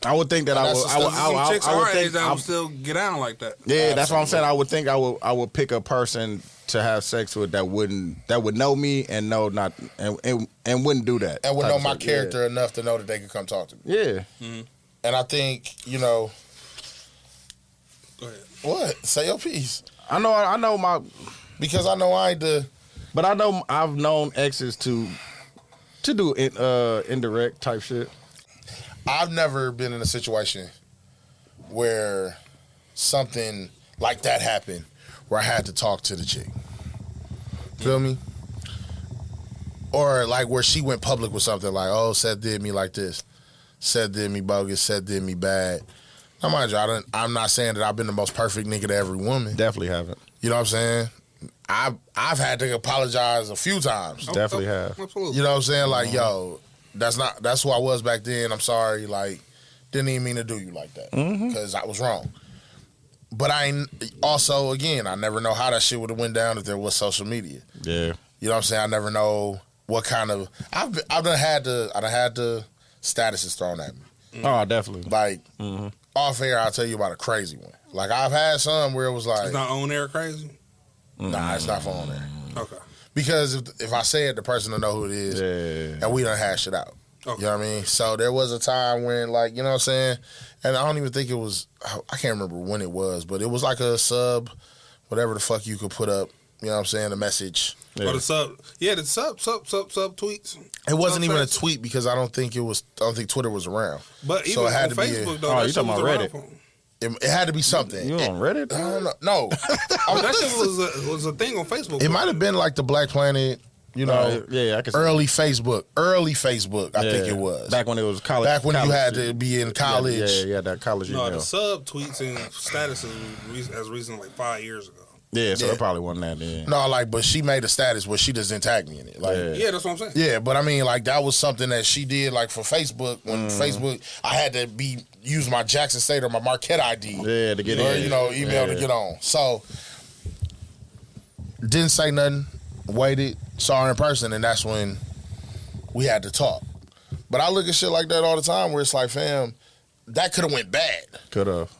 D: I would think that I
A: That's
D: would.
A: the
D: I would.
A: stuff
D: I would,
B: Some chicks
D: I would
B: our age
D: think.
B: that
D: I-
B: would still get down like that.
D: Yeah, that's what I'm saying. I would think I would pick a person to have sex with that would know me and know not and wouldn't do that.
A: and would
D: type
A: know
D: of
A: my
D: shit.
A: character enough to know that they could come talk to me.
D: Yeah.
A: And I think,
B: Go ahead.
A: what? Say your piece.
D: I know my,
A: Because I know I ain't the.
D: but I know I've known exes to do indirect type shit.
A: I've never been in a situation where something like that happened where I had to talk to the chick. Feel me? Or like where she went public with something like, oh, Seth did me like this. Seth did me bogus. Seth did me bad. Now, mind you, I'm not saying that I've been the most perfect nigga to every woman.
D: Definitely haven't.
A: You know what I'm saying? I've had to apologize a few times.
D: Definitely have.
B: Absolutely.
A: You know what I'm saying? Like, yo, that's who I was back then. I'm sorry. Like, didn't even mean to do you like that because I was wrong. But I also, again, I never know how that shit would have went down if there was social media.
D: Yeah.
A: You know what I'm saying? I never know what kind of I've done had the statuses thrown at me.
D: Oh, definitely.
A: Like off air, I'll tell you about a crazy one. Like I've had some where it was like,
B: It's not on air crazy.
A: nah, it's not phone there.
B: Okay.
A: Because if I say it, the person will know who it is,
D: Yeah.
A: and we done hash it out.
B: Okay.
A: You know what I mean? So there was a time when, like, you know what I'm saying? And I don't even think it was, I can't remember when it was, but it was like a sub, whatever the fuck you could put up You know what I'm saying? The message.
B: Or the sub tweets.
A: It wasn't even a tweet because I don't think Twitter was around.
B: But even
A: so it had
B: on
A: to
B: Facebook,
A: be
B: though,
D: you talking about Reddit?
A: It had to be something.
D: You on Reddit?
A: I don't know. No.
B: That shit was a thing on Facebook.
A: It might have been like the Black Planet, you know,
D: I can see
A: early Facebook, I think it was.
D: Back when it was college.
A: Back when you
D: college
A: had
D: shit.
A: to be in college.
D: Yeah, that college
B: No,
D: email.
B: the sub tweets and statuses as recent like 5 years ago.
D: Yeah, so
A: Yeah.
D: it probably wasn't that then.
A: No, like, but she made a status where she just didn't tag me in it. Like,
B: Yeah, that's what I'm saying.
A: yeah, but I mean, like, that was something that she did, like, for Facebook. When Facebook, I had to use my Jackson State or my Marquette ID.
D: Yeah, to get
A: or,
D: in.
A: you know, email to get on. So, didn't say nothing, waited, saw her in person, and that's when we had to talk. But I look at shit like that all the time where it's like, fam, that could have went bad.
D: Could have.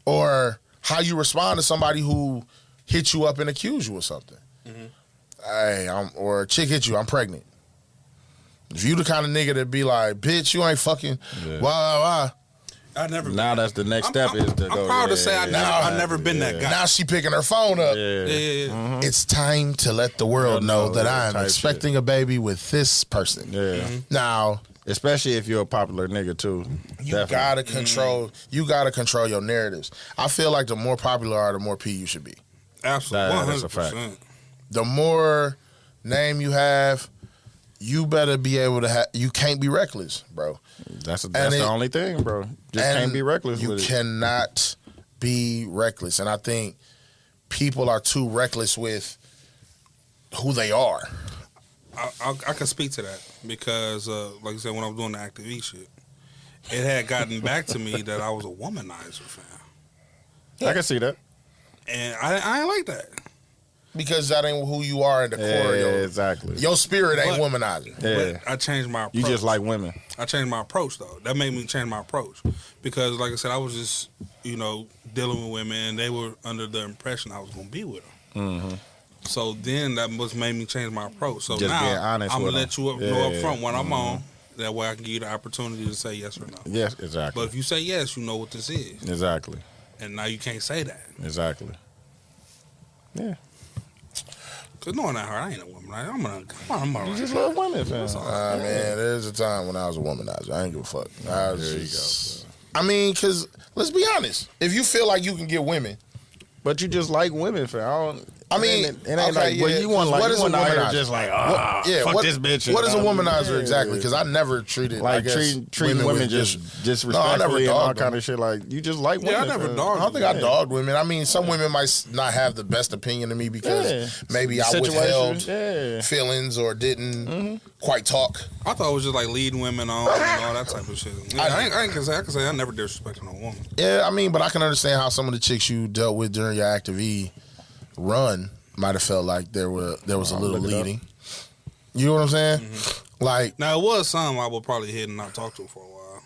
A: Or how you respond to somebody who hit you up and accuse you of something. Hey, or a chick hit you, I'm pregnant. If you the kind of nigga that be like, bitch, you ain't fucking, why?
B: I never.
D: Now that's the next step is to go.
B: I'm proud to say I've never been that guy.
A: Now she picking her phone up.
B: Yeah.
A: It's time to let the world know that I'm
D: type
A: expecting a baby with this person.
D: Yeah.
A: Now,
D: Especially if you're a popular nigga too.
A: you
D: Definitely.
A: gotta control. You gotta control your narratives. I feel like the more popular are, the more P you should be.
B: Absolutely,
D: That's a
B: 100%.
D: fact.
A: The more name you have, you better be able to have. You can't be reckless, bro.
D: That's the only thing, bro. Just can't be reckless
A: You
D: with it.
A: cannot be reckless, and I think people are too reckless with who they are.
B: I can speak to that because, like I said, when I was doing the Active E shit, it had gotten back to me that I was a womanizer fan,
D: I can see that.
B: and I ain't like that.
A: Because that ain't who you are in the core.
D: Exactly.
A: Your spirit ain't
B: But-
A: womanizer.
D: Yeah.
B: But I changed my approach.
D: You just like women.
B: I changed my approach though. That made me change my approach because, like I said, I was just dealing with women, and they were under the impression I was gonna be with them.
D: Mm-hmm.
B: So then that was made me change my approach. So
D: Just
B: now
D: being honest
B: I'm gonna
D: with
B: let
D: them.
B: you know
D: Yeah.
B: up front when I'm on. That way I can give you the opportunity to say yes or no.
D: Yes, exactly.
B: But if you say yes, you know what this is,
D: Exactly.
B: and now you can't say that.
D: Exactly. Yeah.
B: Cause knowing that hard, I ain't a woman. I'm a.
D: You just love women, fam.
A: Man, there's a time when I was a womanizer. I ain't give a fuck. I was just, I mean, because let's be honest. If you feel like you can get women,
D: But you just like women, fam.
A: I mean,
D: it ain't
A: okay,
D: like, well,
A: yeah,
D: you want
A: 'cause
D: like,
A: what
D: you
A: is a
D: want out here
A: womanizer?
D: just like, fuck
A: what,
D: this bitch.
A: What is a
D: and,
A: womanizer
D: yeah.
A: exactly? Because I never treated
D: Like
A: I guess,
D: treating women
A: with
D: just
A: I
D: disrespectfully
A: never
D: and all
A: dogged
D: kind
A: them.
D: of shit. Like you just like women.
B: Yeah, I never
D: fam.
B: dogged
A: I don't think I dogged women. I mean, some women might not have the best opinion of me because
D: Yeah.
A: maybe I
D: Situation,
A: withheld
D: yeah.
A: feelings or didn't quite talk.
B: I thought it was just like leading women on and all that type of shit. Yeah, I can say I never disrespected no woman.
A: Yeah, I mean, but I can understand how some of the chicks you dealt with during your Active E run might have felt like there was a little
D: look it up.
A: leading. You know what I'm saying? Like,
B: Now it was some I would probably hit and not talk to for a while.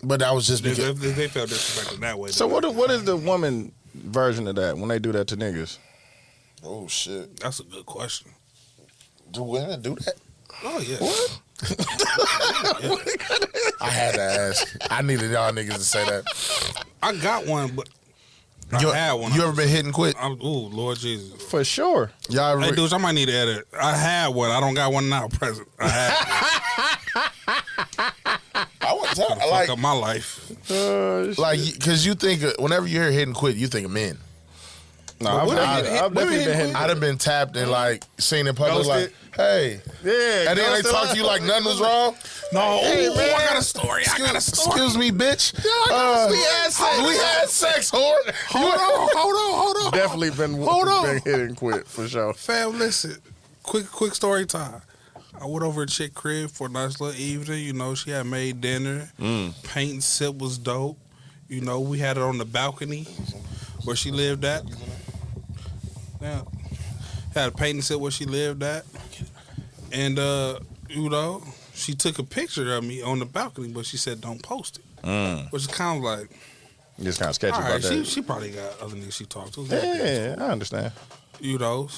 A: but that was just
B: If
A: because.
B: they felt disrespected that way.
D: So what is the woman version of that when they do that to niggas?
A: Oh shit!
B: That's a good question.
A: Do women do that?
B: Oh yeah.
A: What? I had to ask. I needed y'all niggas to say that.
B: I got one, but I
A: You,
B: had one.
A: you ever been hit and quit?
B: Oh Lord Jesus.
D: For sure.
A: Y'all
B: Hey
A: ever?
B: dudes, I might need to edit. I had one. I don't got one now. Present. I had
A: I would tell.
B: one. Fuck
A: Like,
B: up my life.
A: because you think whenever you hear hit and quit, you think of men.
D: No, I've
B: women
D: definitely
B: hit-
D: I've definitely
B: women
D: been
B: hit-
D: hitting.
A: I'd have been tapped and like seen in public,
D: Ghosted.
A: like, hey,
D: Yeah,
A: and then they talk to you like nothing was wrong.
B: No,
A: Hey,
B: ooh,
A: man.
B: I got a story. I got a story.
A: Excuse me, bitch.
B: we had sex.
A: We had sex, whore.
B: Hold on.
D: Definitely been
B: Hold on.
D: been hit and quit for sure.
B: Fam, listen. Quick story time. I went over to chick crib for a nice little evening. You know, she had made dinner. Paint and sip was dope. You know, we had it on the balcony where she lived at. Now, had a paint and sip where she lived at. And, you know, she took a picture of me on the balcony, but she said don't post it. Which is kind of like,
D: Just kind of sketchy
B: all
D: about
B: right,
D: that.
B: she probably got other niggas she talked to.
D: Yeah, I understand.
B: You know,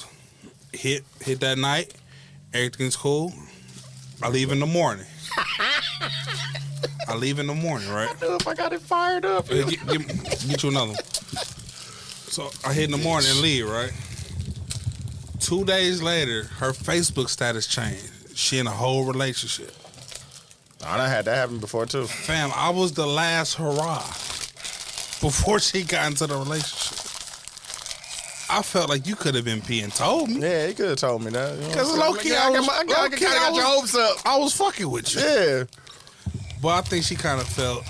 B: hit that night. Everything's cool. I leave in the morning. Right?
D: If I got it fired up.
B: Get you another one. So I hit in the morning and leave, right? 2 days later, her Facebook status changed. She in a whole relationship.
D: I had that happen before too.
B: Fam, I was the last hurrah before she got into the relationship. I felt like you could have been being told me.
D: Yeah, he could have told me that.
B: Because low-key, I
D: got your hopes up.
B: I was fucking with you.
D: Yeah.
B: But I think she kind of felt,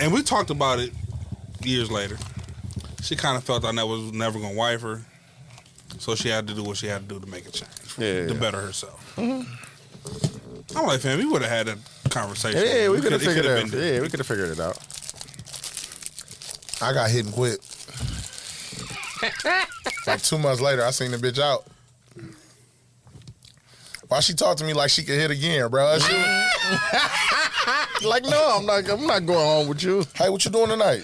B: and we talked about it years later, she kind of felt I was never going to wife her. So she had to do what she had to do to make a change. To better herself. Mm-hmm. I'm like, fam, we would have had that conversation.
D: Yeah, we could have figured it out. Yeah, we could have figured it out.
A: I got hit and quit. Like 2 months later, I seen the bitch out. Why she talk to me like she could hit again, bro?
D: Like, no, I'm not going home with you.
A: Hey, what you doing tonight?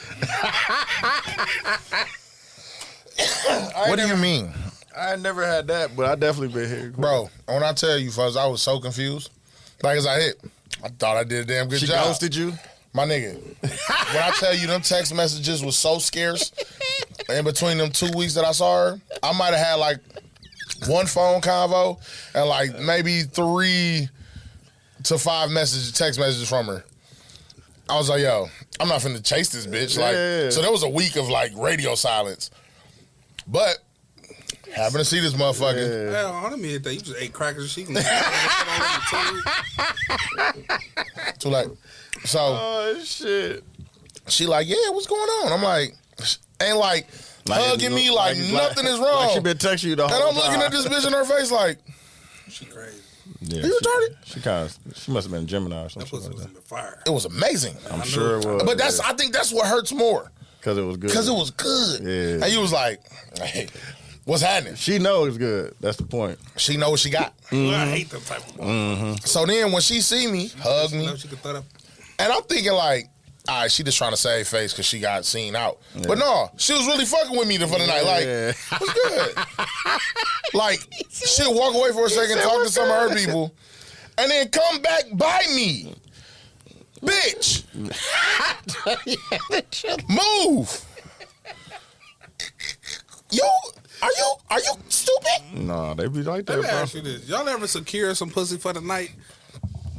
A: What do you mean?
D: I never had that, but I definitely been here.
A: Bro, when I tell you, folks, I was so confused. Like, as I hit, I thought I did a damn good job.
D: She ghosted you?
A: My nigga, when I tell you them text messages was so scarce, in between them 2 weeks that I saw her, I might have had like one phone convo and like maybe 3 to 5 text messages from her. I was like, yo, I'm not finna chase this bitch. Like, so there was a week of like radio silence. But having to see this motherfucker.
B: Hell, let me hit that. You just ate crackers. She can
A: Too late. So,
D: oh shit.
A: She like, yeah, what's going on? I'm like, ain't like hugging me like nothing is wrong.
D: Like she been texting you the whole
A: time. And I'm looking
D: time.
A: at this bitch in her face like,
B: she crazy.
D: Yeah,
A: are you retarded?
D: She must have been Gemini or something.
B: That was fire.
A: It was amazing.
D: I'm sure it was.
A: But I think that's what hurts more.
D: Because it was good.
A: Because it was good.
D: Yeah.
A: And you was like, hey, what's happening?
D: She knows it's good. That's the point.
A: She know what she got.
B: Well, I hate them type of
A: So then when she see me, hug me,
B: she could throw that. And
A: I'm thinking like, all right, she just trying to save face because she got seen out. Yeah. But no, she was really fucking with me for the night. Like, what's good? Like, she'll walk away for a second, talk to some of her people, and then come back by me. Bitch. Move. Are you stupid?
D: No, they be like that,
B: Let me
D: bro.
B: ask you this. Y'all ever secure some pussy for the night,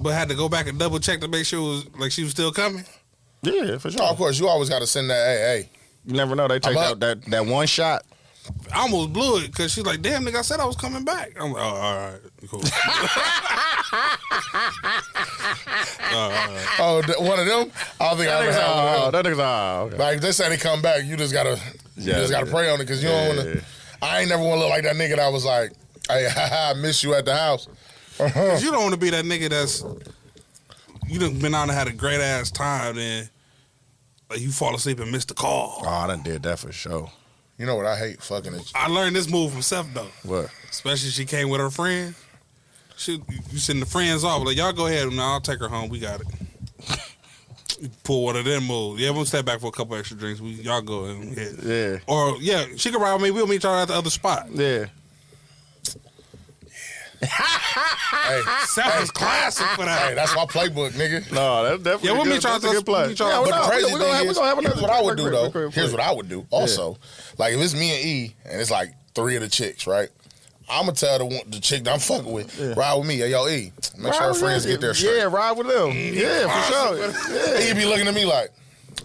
B: but had to go back and double check to make sure it was like she was still coming?
D: Yeah, for sure.
A: Oh, of course, you always got to send that, hey.
D: You never know. They take out that one shot.
B: I almost blew it because she's like, damn, nigga, I said I was coming back. I'm like, oh, all right, cool.
A: One of them? I don't think I ever had one of them.
D: That nigga's okay.
A: Like, they say they come back, you just gotta pray on it because you don't want to. I ain't never want to look like that nigga that was like, hey, I miss you at the house.
B: Cause you don't want to be that nigga that's, you done been out and had a great ass time, then like you fall asleep and miss the call.
D: Oh, I done did that for sure.
A: You know what I hate? Fucking it.
B: I learned this move from Seth though.
D: What?
B: Especially she came with her friend. You send the friends off. Like, y'all go ahead. Now I'll take her home. We got it. You pull one of them moves. Yeah, we'll step back for a couple extra drinks. Y'all go and hit.
D: Yeah.
B: Or, yeah, she can ride with me. We'll meet y'all at the other spot.
D: Yeah.
A: Hey,
B: Seth is classic for that.
A: hey, that's my playbook, nigga.
D: No, that's definitely
B: we'll
D: good.
B: meet y'all
D: That's a good play.
B: meet y'all-
D: Yeah,
A: But
D: no,
A: the crazy
D: we
A: thing
D: gonna
A: is,
D: have
A: here's
D: another
A: what I would do, though.
D: quick.
A: Here's what I would do. Also, like, if it's me and E, and it's like 3 of the chicks, right? I'm going to tell the chick that I'm fucking with, ride with me. Hey, yo, E, make sure her friends get their straight.
D: Yeah, ride with them. Yeah, for sure.
A: He be looking at me like,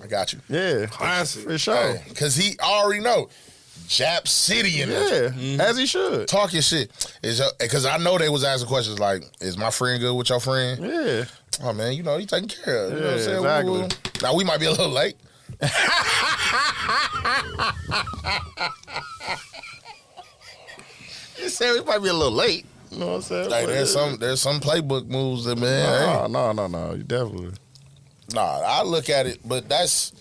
A: I got you.
D: Yeah,
B: Classic.
D: for sure.
A: Because he already know. Jap City in there.
D: Yeah, as he should.
A: Talk your shit. Because I know they was asking questions like, is my friend good with your friend?
D: Yeah.
A: Oh, man, you know, you taking care of. You know what I'm saying?
D: Exactly.
A: Now, we might be a little late.
D: You said we might be a little late. You know what I'm saying?
A: Like, there's some playbook moves that, man.
D: No. You definitely.
A: Nah, I look at it, but that's,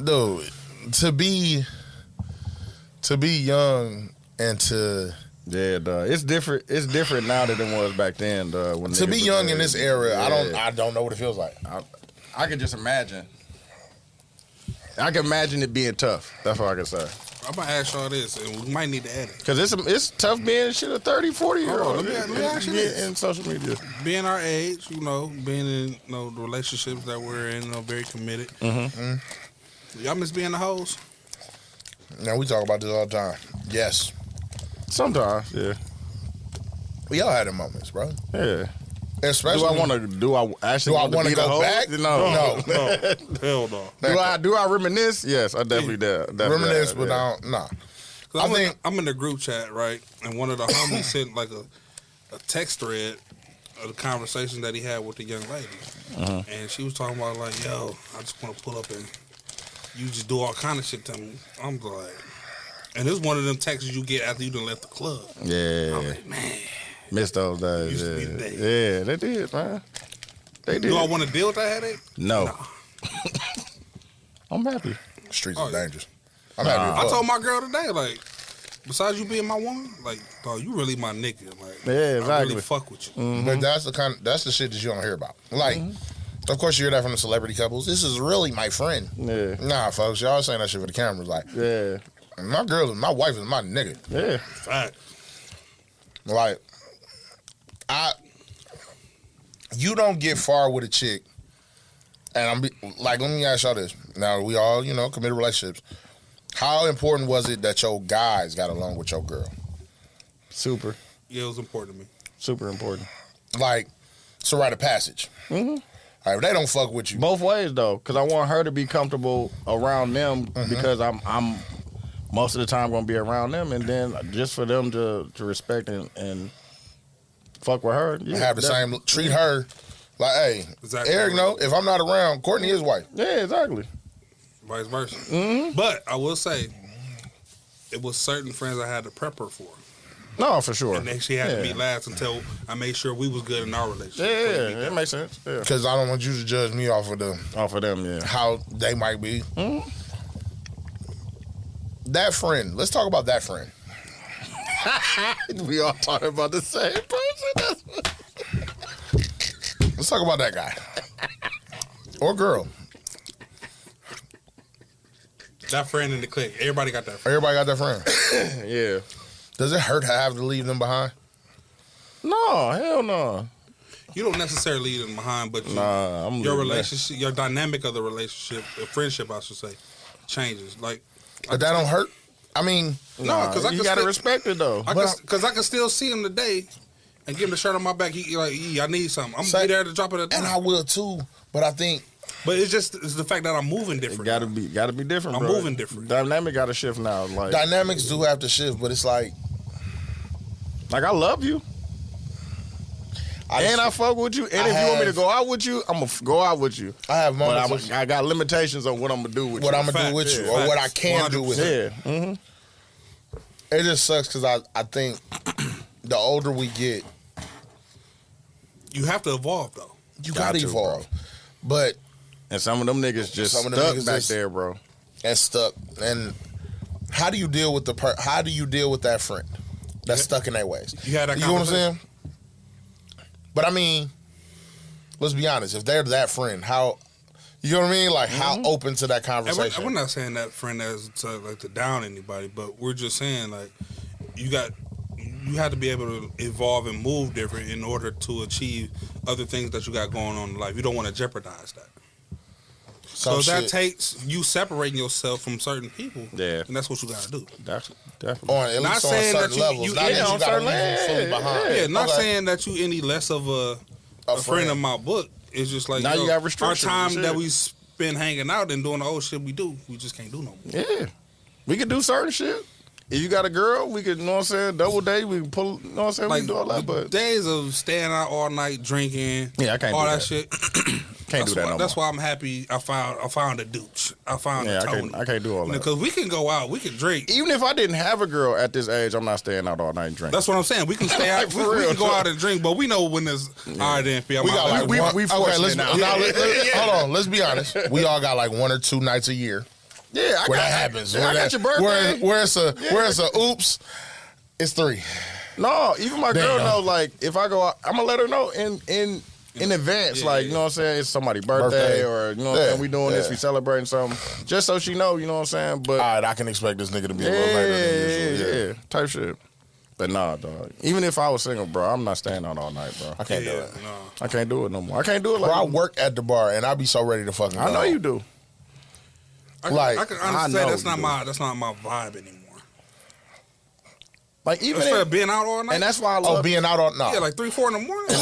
A: dude, to be young and to
D: Yeah, dog. It's different. It's different now than it was back then, dog. When
A: be
D: niggas
A: young
D: was
A: in this era, I don't know what it feels like.
D: I can just imagine. I can imagine it being tough. That's all I can say.
B: I'm going to ask y'all this, and we might need to edit.
D: Because it's tough being shit a 30, 40-year-old.
B: Let me ask you this.
D: In social media.
B: Being our age, being in the relationships that we're in, very committed. Y'all miss being the hoes?
A: Now, we talk about this all the time. Yes.
D: Sometimes, yeah.
A: We all had them moments, bro.
D: Yeah.
A: Especially.
D: Do I want to? Do I actually want to
A: go back?
D: No.
B: Hell no.
D: Do I reminisce? Yes, I definitely do.
A: Reminisce, but I don't. Nah.
B: I'm in the group chat, right? And one of the homies sent like a text thread of the conversation that he had with the young lady. And she was talking about like, yo, I just want to pull up and you just do all kind of shit to me. I'm like, and this is one of them texts you get after you done left the club.
D: Yeah.
B: I'm like, man.
D: Missed those days.
B: Used to be the day.
D: Yeah, they did, man. They did.
B: Do I want to deal with that headache?
D: No.
B: Nah.
D: I'm happy.
A: Streets
B: Oh,
A: are
B: yeah.
A: dangerous. I'm happy.
B: I told my girl today, like, besides you being my woman, like, dog, you really my nigga. Like,
D: Yeah, exactly.
B: I really fuck with you.
A: But that's the shit that you don't hear about. Like, of course you hear that from the celebrity couples. This is really my friend.
D: Yeah.
A: Nah, folks, y'all saying that shit for the cameras. Like,
D: Yeah.
A: my wife is my nigga.
D: Yeah.
B: Fact.
A: Like, you don't get far with a chick, and let me ask y'all this. Now, we all, committed relationships. How important was it that your guys got along with your girl?
D: Super.
B: Yeah, it was important to me.
D: Super important.
A: Like, it's a rite of passage. Like, if they don't fuck with you.
D: Both ways though, because I want her to be comfortable around them because I'm most of the time gonna be around them, and then just for them to respect and fuck with her. Yeah,
A: have the same, treat her like, hey,
B: Exactly.
A: Eric, if I'm not around, Courtney is wife.
D: Yeah, exactly.
B: Vice versa. But I will say, it was certain friends I had to prep her for.
D: No, for sure.
B: And then she had to be last until I made sure we was good in our relationship.
D: Yeah, it makes sense. Yeah.
A: Because I don't want you to judge me off of
D: them, yeah.
A: how they might be. That friend, let's talk about that friend.
D: We all talking about the same person.
A: Let's talk about that guy. Or girl.
B: That friend in the clique. Everybody got that friend.
A: Everybody got that friend.
D: Yeah.
A: Does it hurt to have to leave them behind?
D: No, hell no.
B: You don't necessarily leave them behind, but
D: I'm
B: your
D: leaving
B: relationship, your dynamic of the relationship, the friendship, I should say, changes. Like,
A: But that don't hurt? I mean,
B: no, because
D: you gotta respect it though.
B: Because I can still see him today and give him the shirt on my back. He like, I need something. I'm gonna be there to drop it at
A: and I will too. But I think,
B: but it's the fact that I'm moving different.
D: It gotta be different.
B: I'm
D: bro.
B: moving different.
D: Dynamic gotta shift now. Like
A: dynamics do have to shift, but it's like
D: I love you. I fuck with you. And if you want me to go out with you, I'm gonna go out with you.
A: I have moments.
D: But I got limitations on what I'm gonna do with you.
A: What I'm gonna do with you, or what I can do with you.
D: Yeah. Mm-hmm.
A: It just sucks because I think the older we get,
B: You have to evolve though.
A: you gotta evolve. But
D: And some of them niggas just
A: Some of them
D: stuck
A: niggas
D: back
A: just-
D: there, bro.
A: and stuck. And how do you deal with how do you deal with that friend that's stuck in their ways?
B: You had that
A: know what I'm
B: conversation?
A: saying? But I mean, let's be honest. If they're that friend, how you know what I mean? Like how open to that
B: And
A: conversation?
B: we're not saying that friend as to down anybody, but we're just saying like you have to be able to evolve and move different in order to achieve other things that you got going on in life. You don't want to jeopardize that. So
A: Some
B: that
A: shit
B: takes you separating yourself from certain people.
D: Yeah.
B: And that's what you got to do.
D: That's definitely.
A: on at
B: Not
A: least on
B: saying
A: certain
B: that you-
A: levels.
B: you-
A: Not
B: yeah,
A: that
D: on
A: you gotta
D: certain
A: leave them fully
D: levels.
A: behind.
B: Yeah, not
A: Okay.
B: saying that you any less of a friend of my book. It's just like
D: Now you got restrictions
B: our
D: and
B: time that
D: shit.
B: we spend hanging out and doing the old shit we do, we just can't do no more.
D: Yeah. We could do certain shit. If you got a girl, we could, you know what I'm saying, double date, we can pull, you know what I'm saying, we
B: Like
D: can do all that,
B: the
D: but
B: days of staying out all night drinking,
D: Yeah, I can't
B: all
D: do
B: that,
D: that.
B: shit.
D: can't do that no more.
B: That's why I'm happy. I found a douche. I found
D: Yeah,
B: a
D: I
B: Tony.
D: can't do all that.
B: Because we can go out, we can drink.
D: Even if I didn't have a girl at this age, I'm not staying out all night and drinking.
B: That's what I'm saying. We can stay out.
D: For
B: we
D: real.
B: can go out and drink, but we know when there's all right. Then
A: We got like
D: we
A: one, okay,
D: fortunate
A: let's,
D: now.
A: hold on. Let's be honest. We all got like 1 or 2 nights a year
D: yeah,
A: where that happens.
D: I got your birthday.
A: Where it's a oops, it's 3.
D: No, even my girl
A: Damn.
D: know, like, if I go out, I'm going to let her know in advance.
B: Yeah,
D: like,
B: yeah.
D: you know what I'm saying? It's somebody's birthday or, you know what I'm saying? We doing this, we celebrating something. Just so she know, you know what I'm saying? But
A: All right, I can expect this nigga to be a little later than usual.
D: yeah, type shit. But nah, dog. Even if I was single, bro, I'm not staying out all night, bro.
A: I can't do
B: Yeah,
A: it.
B: no.
D: I can't do it no more. I can't do it
A: Bro,
D: like
A: I work at the bar and I be so ready to fucking
D: I
A: go.
D: know you do.
B: I
A: Like,
B: can
D: I
B: honestly
D: know
B: say that's
D: you
B: not
D: do.
B: my vibe anymore.
D: Like even
B: Instead of being out all night.
D: and that's why I love.
A: being out on no.
B: yeah, like 3, 4 in the morning.
D: And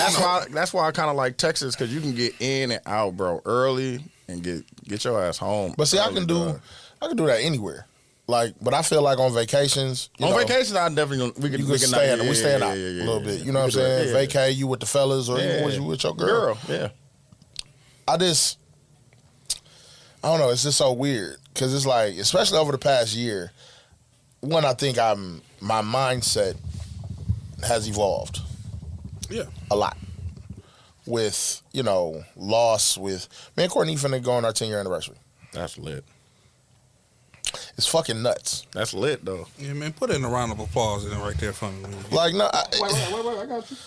D: that's why I kind of like Texas because you can get in and out, bro, early and get your ass home.
A: But see, I
D: early,
A: can do that anywhere. Like, but I feel like on vacations,
D: on vacation, I definitely we can
A: stay we staying out a little bit. You know what I'm saying?
D: Yeah.
A: Vacay, you with the fellas, or you with your girl.
D: Yeah.
A: I don't know. It's just so weird because it's like, especially over the past year, one, I think my mindset has evolved.
B: Yeah.
A: A lot. With, loss with, me and Courtney finna go on our 10-year anniversary.
D: That's lit.
A: It's fucking nuts.
D: That's lit though.
B: Yeah, man, put in a round of applause in right there for me.
A: Like, no.
D: Wait, I got you.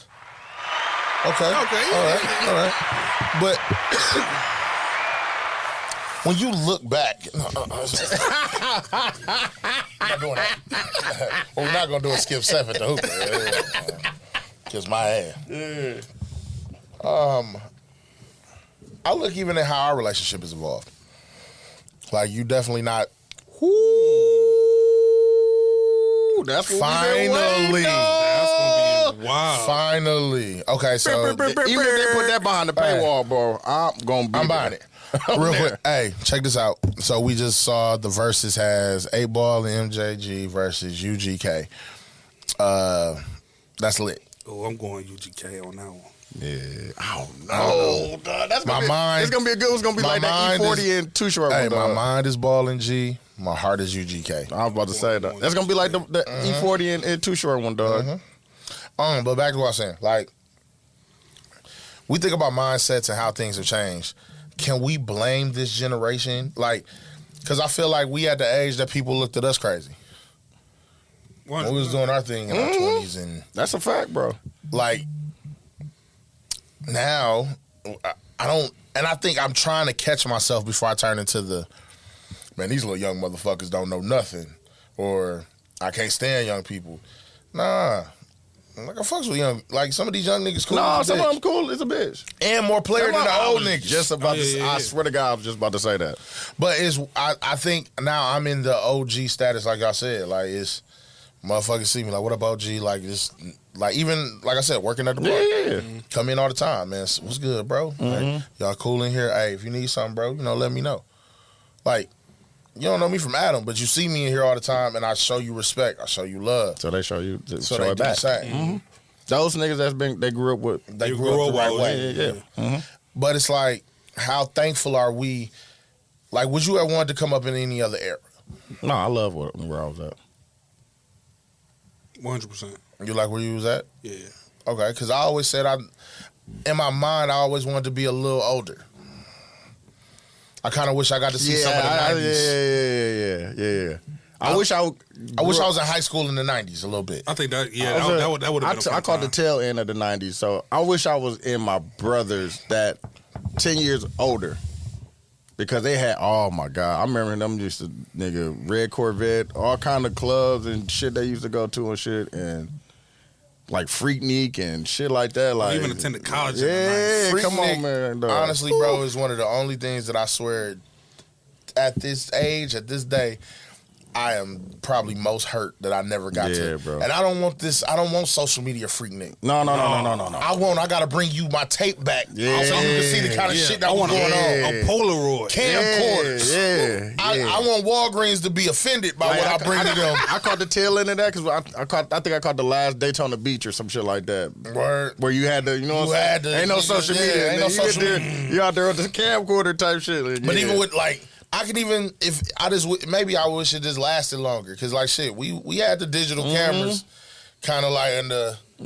A: Okay.
B: Okay.
A: All right. But when you look back, I'm not doing that. Well, we're not gonna do a skip 7 to hoop. Kiss my ass.
D: Yeah.
A: I look even at how our relationship has evolved. Like, you definitely not.
D: Ooh, that's what
A: Finally.
B: That's gonna be wild.
A: Finally. Okay, so
D: Even if they put that behind the paywall, bro, I'm
A: buying it. Real quick. Hey, check this out. So we just saw the versus has 8 Ball and MJG versus UGK. That's lit.
B: Oh, I'm going UGK on that one.
D: Yeah, I don't know. Dog. That's
A: My
D: gonna
A: mind-
D: It's gonna be a good. It's gonna be
A: my
D: like that
A: mind
D: E40 and Too Short.
A: Hey,
D: one,
A: my
D: dog.
A: mind is Ball and G. My heart is UGK.
D: I was about to say that. That's gonna be like the E40 and Too Short one, dog.
A: But back to what I was saying. Like, we think about mindsets and how things have changed. Can we blame this generation? Like, because I feel like we at the age that people looked at us crazy. When we was doing our thing in our 20s. And,
D: That's a fact, bro.
A: like, now, I don't, and I think I'm trying to catch myself before I turn into the, man, these little young motherfuckers don't know nothing. Or, I can't stand young people. Nah. Like, I fucks with young, like, some of these young niggas cool.
D: No,
A: as a
D: some of
A: bitch.
D: them cool. It's a bitch.
A: And more player than the old niggas.
D: Just about to.
B: yeah.
D: I swear to God, I was just about to say that.
A: But I think now I'm in the OG status, like I said. Like, it's motherfuckers see me like, what up, OG? Like, this, like, even like I said, working at the bar.
D: Yeah.
A: Come in all the time, man. What's good, bro? Like, y'all cool in here? Hey, if you need something, bro, let me know. Like, you don't know me from Adam, but you see me in here all the time, and I show you respect. I show you love.
D: So they show you.
A: So
D: show
A: they
D: it
A: do
D: back.
A: the same.
D: Those niggas they grew up with.
A: They grew up the right way.
D: Yeah.
A: But it's like, how thankful are we? Like, would you have wanted to come up in any other era?
D: No, I love where I was at.
B: 100%.
A: You like where you was at?
B: Yeah.
A: Okay, because I always said in my mind, I always wanted to be a little older. I kind of wish I got to see some of the 90s.
D: Yeah. I wish I
A: was in high school in the 90s a little bit.
B: I think that, that would have been a fun
D: I caught the
B: time.
D: tail end of the 90s, so I wish I was in my brothers that 10 years older. Because they had, oh my God, I remember them used to, nigga, red Corvette, all kind of clubs and shit they used to go to and shit, and like Freaknik and shit like that. Like,
B: even attended college in the
D: Yeah,
B: 90s.
D: come on,
A: Freaknik,
D: man. Dog.
A: Honestly, bro, is one of the only things that I swear at this age, at this day, I am probably most hurt that I never got to.
D: Bro.
A: And I don't want social media Freaknik.
D: No.
A: I gotta bring you my tape back.
D: Yeah.
A: So you can see the kind of shit that
B: I
A: was
B: want
A: going on.
B: a Polaroid.
A: Camcorders.
D: Yeah.
A: I want Walgreens to be offended by what I bring to them.
D: I caught the tail end of that because I think I caught the last Daytona Beach or some shit like that.
A: Word.
D: Where you had to, you know what I'm saying? Ain't no social media.
A: Ain't no social
D: media.
A: media.
D: You out there with the camcorder type shit.
A: But even with like, I could even if I just maybe I wish it just lasted longer because like shit we had the digital cameras kind of like in the
D: I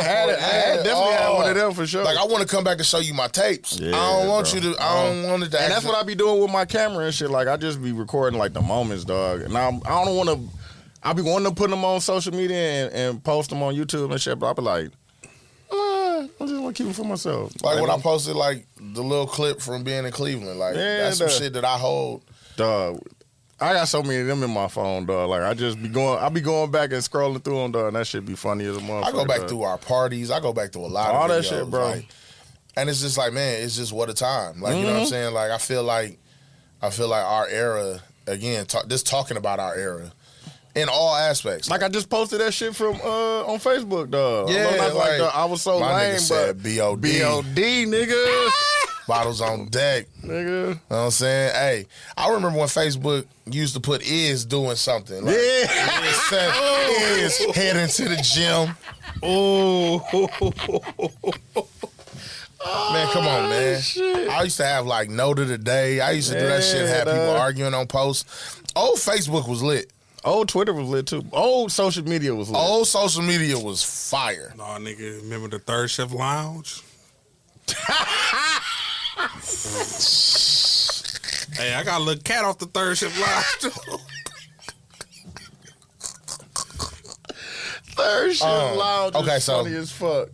D: had it. I definitely had one of them for sure.
A: like I want to come back and show you my tapes.
D: Yeah,
A: I don't want
D: bro.
A: you to. I don't want it to.
D: And that's what I be doing with my camera and shit. Like I just be recording like the moments, dog. And I don't want to. I be wanting to put them on social media and post them on YouTube and shit. But I be like, I just want to keep them for myself.
A: like when I posted like the little clip from being in Cleveland. Like that's some shit that I hold.
D: Dog, I got so many of them in my phone, dog. Like I be going back and scrolling through them, dog, and that shit be funny as a motherfucker.
A: I go back
D: dog.
A: through our parties. I go back to a lot
D: All
A: of
D: that
A: videos,
D: shit, bro.
A: Like, and it's just like, man, it's just what a time. Like you know what I'm saying? Like I feel like our era again. Just talking about our era in all aspects.
D: Like I just posted that shit from on Facebook, dog.
A: Yeah, like,
D: I was so
A: my
D: lame,
A: nigga said
D: but
A: B.O.D.
D: B.O.D. nigga.
A: Bottles on deck.
D: Nigga.
A: You know what I'm saying? Hey, I remember when Facebook used to put is doing something. Like, is heading to the gym.
B: Oh,
A: Man, come on, man.
D: Shit.
A: I used to have like note of the day. I used to do that shit, have people arguing on posts. Old Facebook was lit.
D: Old Twitter was lit too. Old social media was lit.
A: Old social media was fire.
B: no, nigga. Remember the Third Shift Lounge? Hey, I got a little cat off the Third Shift Lounge.
D: Third Shift Lounge
A: okay,
D: is
A: so-
D: funny as fuck.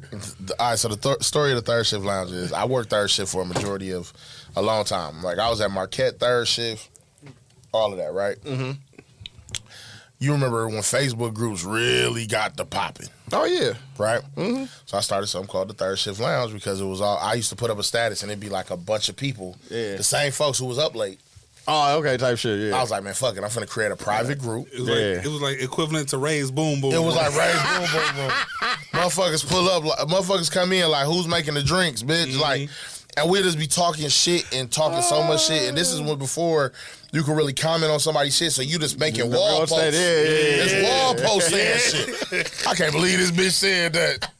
A: All right, so the story of the Third Shift Lounge is I worked third shift for a long time. Like I was at Marquette third shift, all of that, right? Mm-hmm. You remember when Facebook groups really got the popping,
D: Oh yeah.
A: right? Mm-hmm. So I started something called the Third Shift Lounge because it was all I used to put up a status and it'd be like a bunch of people, the same folks who was up late.
D: Oh, okay, type shit, yeah.
A: I was like, man, fuck it, I'm finna create a private group.
B: It was like equivalent to Ray's Boom Boom.
A: It was like raise boom boom boom. Motherfuckers pull up, like, motherfuckers come in like, who's making the drinks, bitch? Like, and we'd just be talking shit and talking so much shit. And this is when before you could really comment on somebody's shit, so you just making wall posts. This wall post saying shit. I can't believe this bitch said that.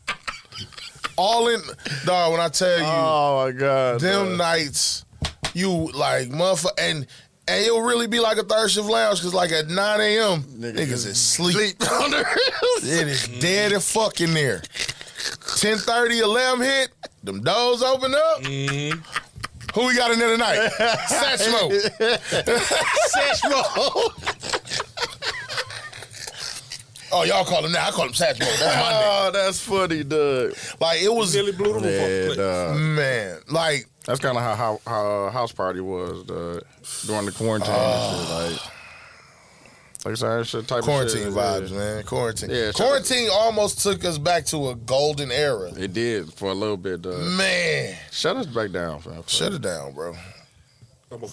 A: All in, dog. When I tell you,
D: Oh my god.
A: them nights, you like motherfucker, and it'll really be like a third shift lounge because like at 9 a.m. niggas is sleep. It is dead and fuck in there. 10:30 alarm hit, them doors open up. Who we got in there tonight? Satchmo. Oh, y'all call him that. I call him Satchmo. That's my name.
D: Oh, that's funny, Doug.
A: Like it was,
B: Nearly blew the roof off the place.
D: dog.
A: man. Like
D: That's kind of how house party was during the quarantine and shit. Like I said, shit type
A: quarantine
D: of shit.
A: vibes, man. Quarantine.
D: Yeah,
A: Quarantine almost took us back to a golden era.
D: It did for a little bit, Doug.
A: Man,
D: Shut us back down, fam.
A: shut it down, bro.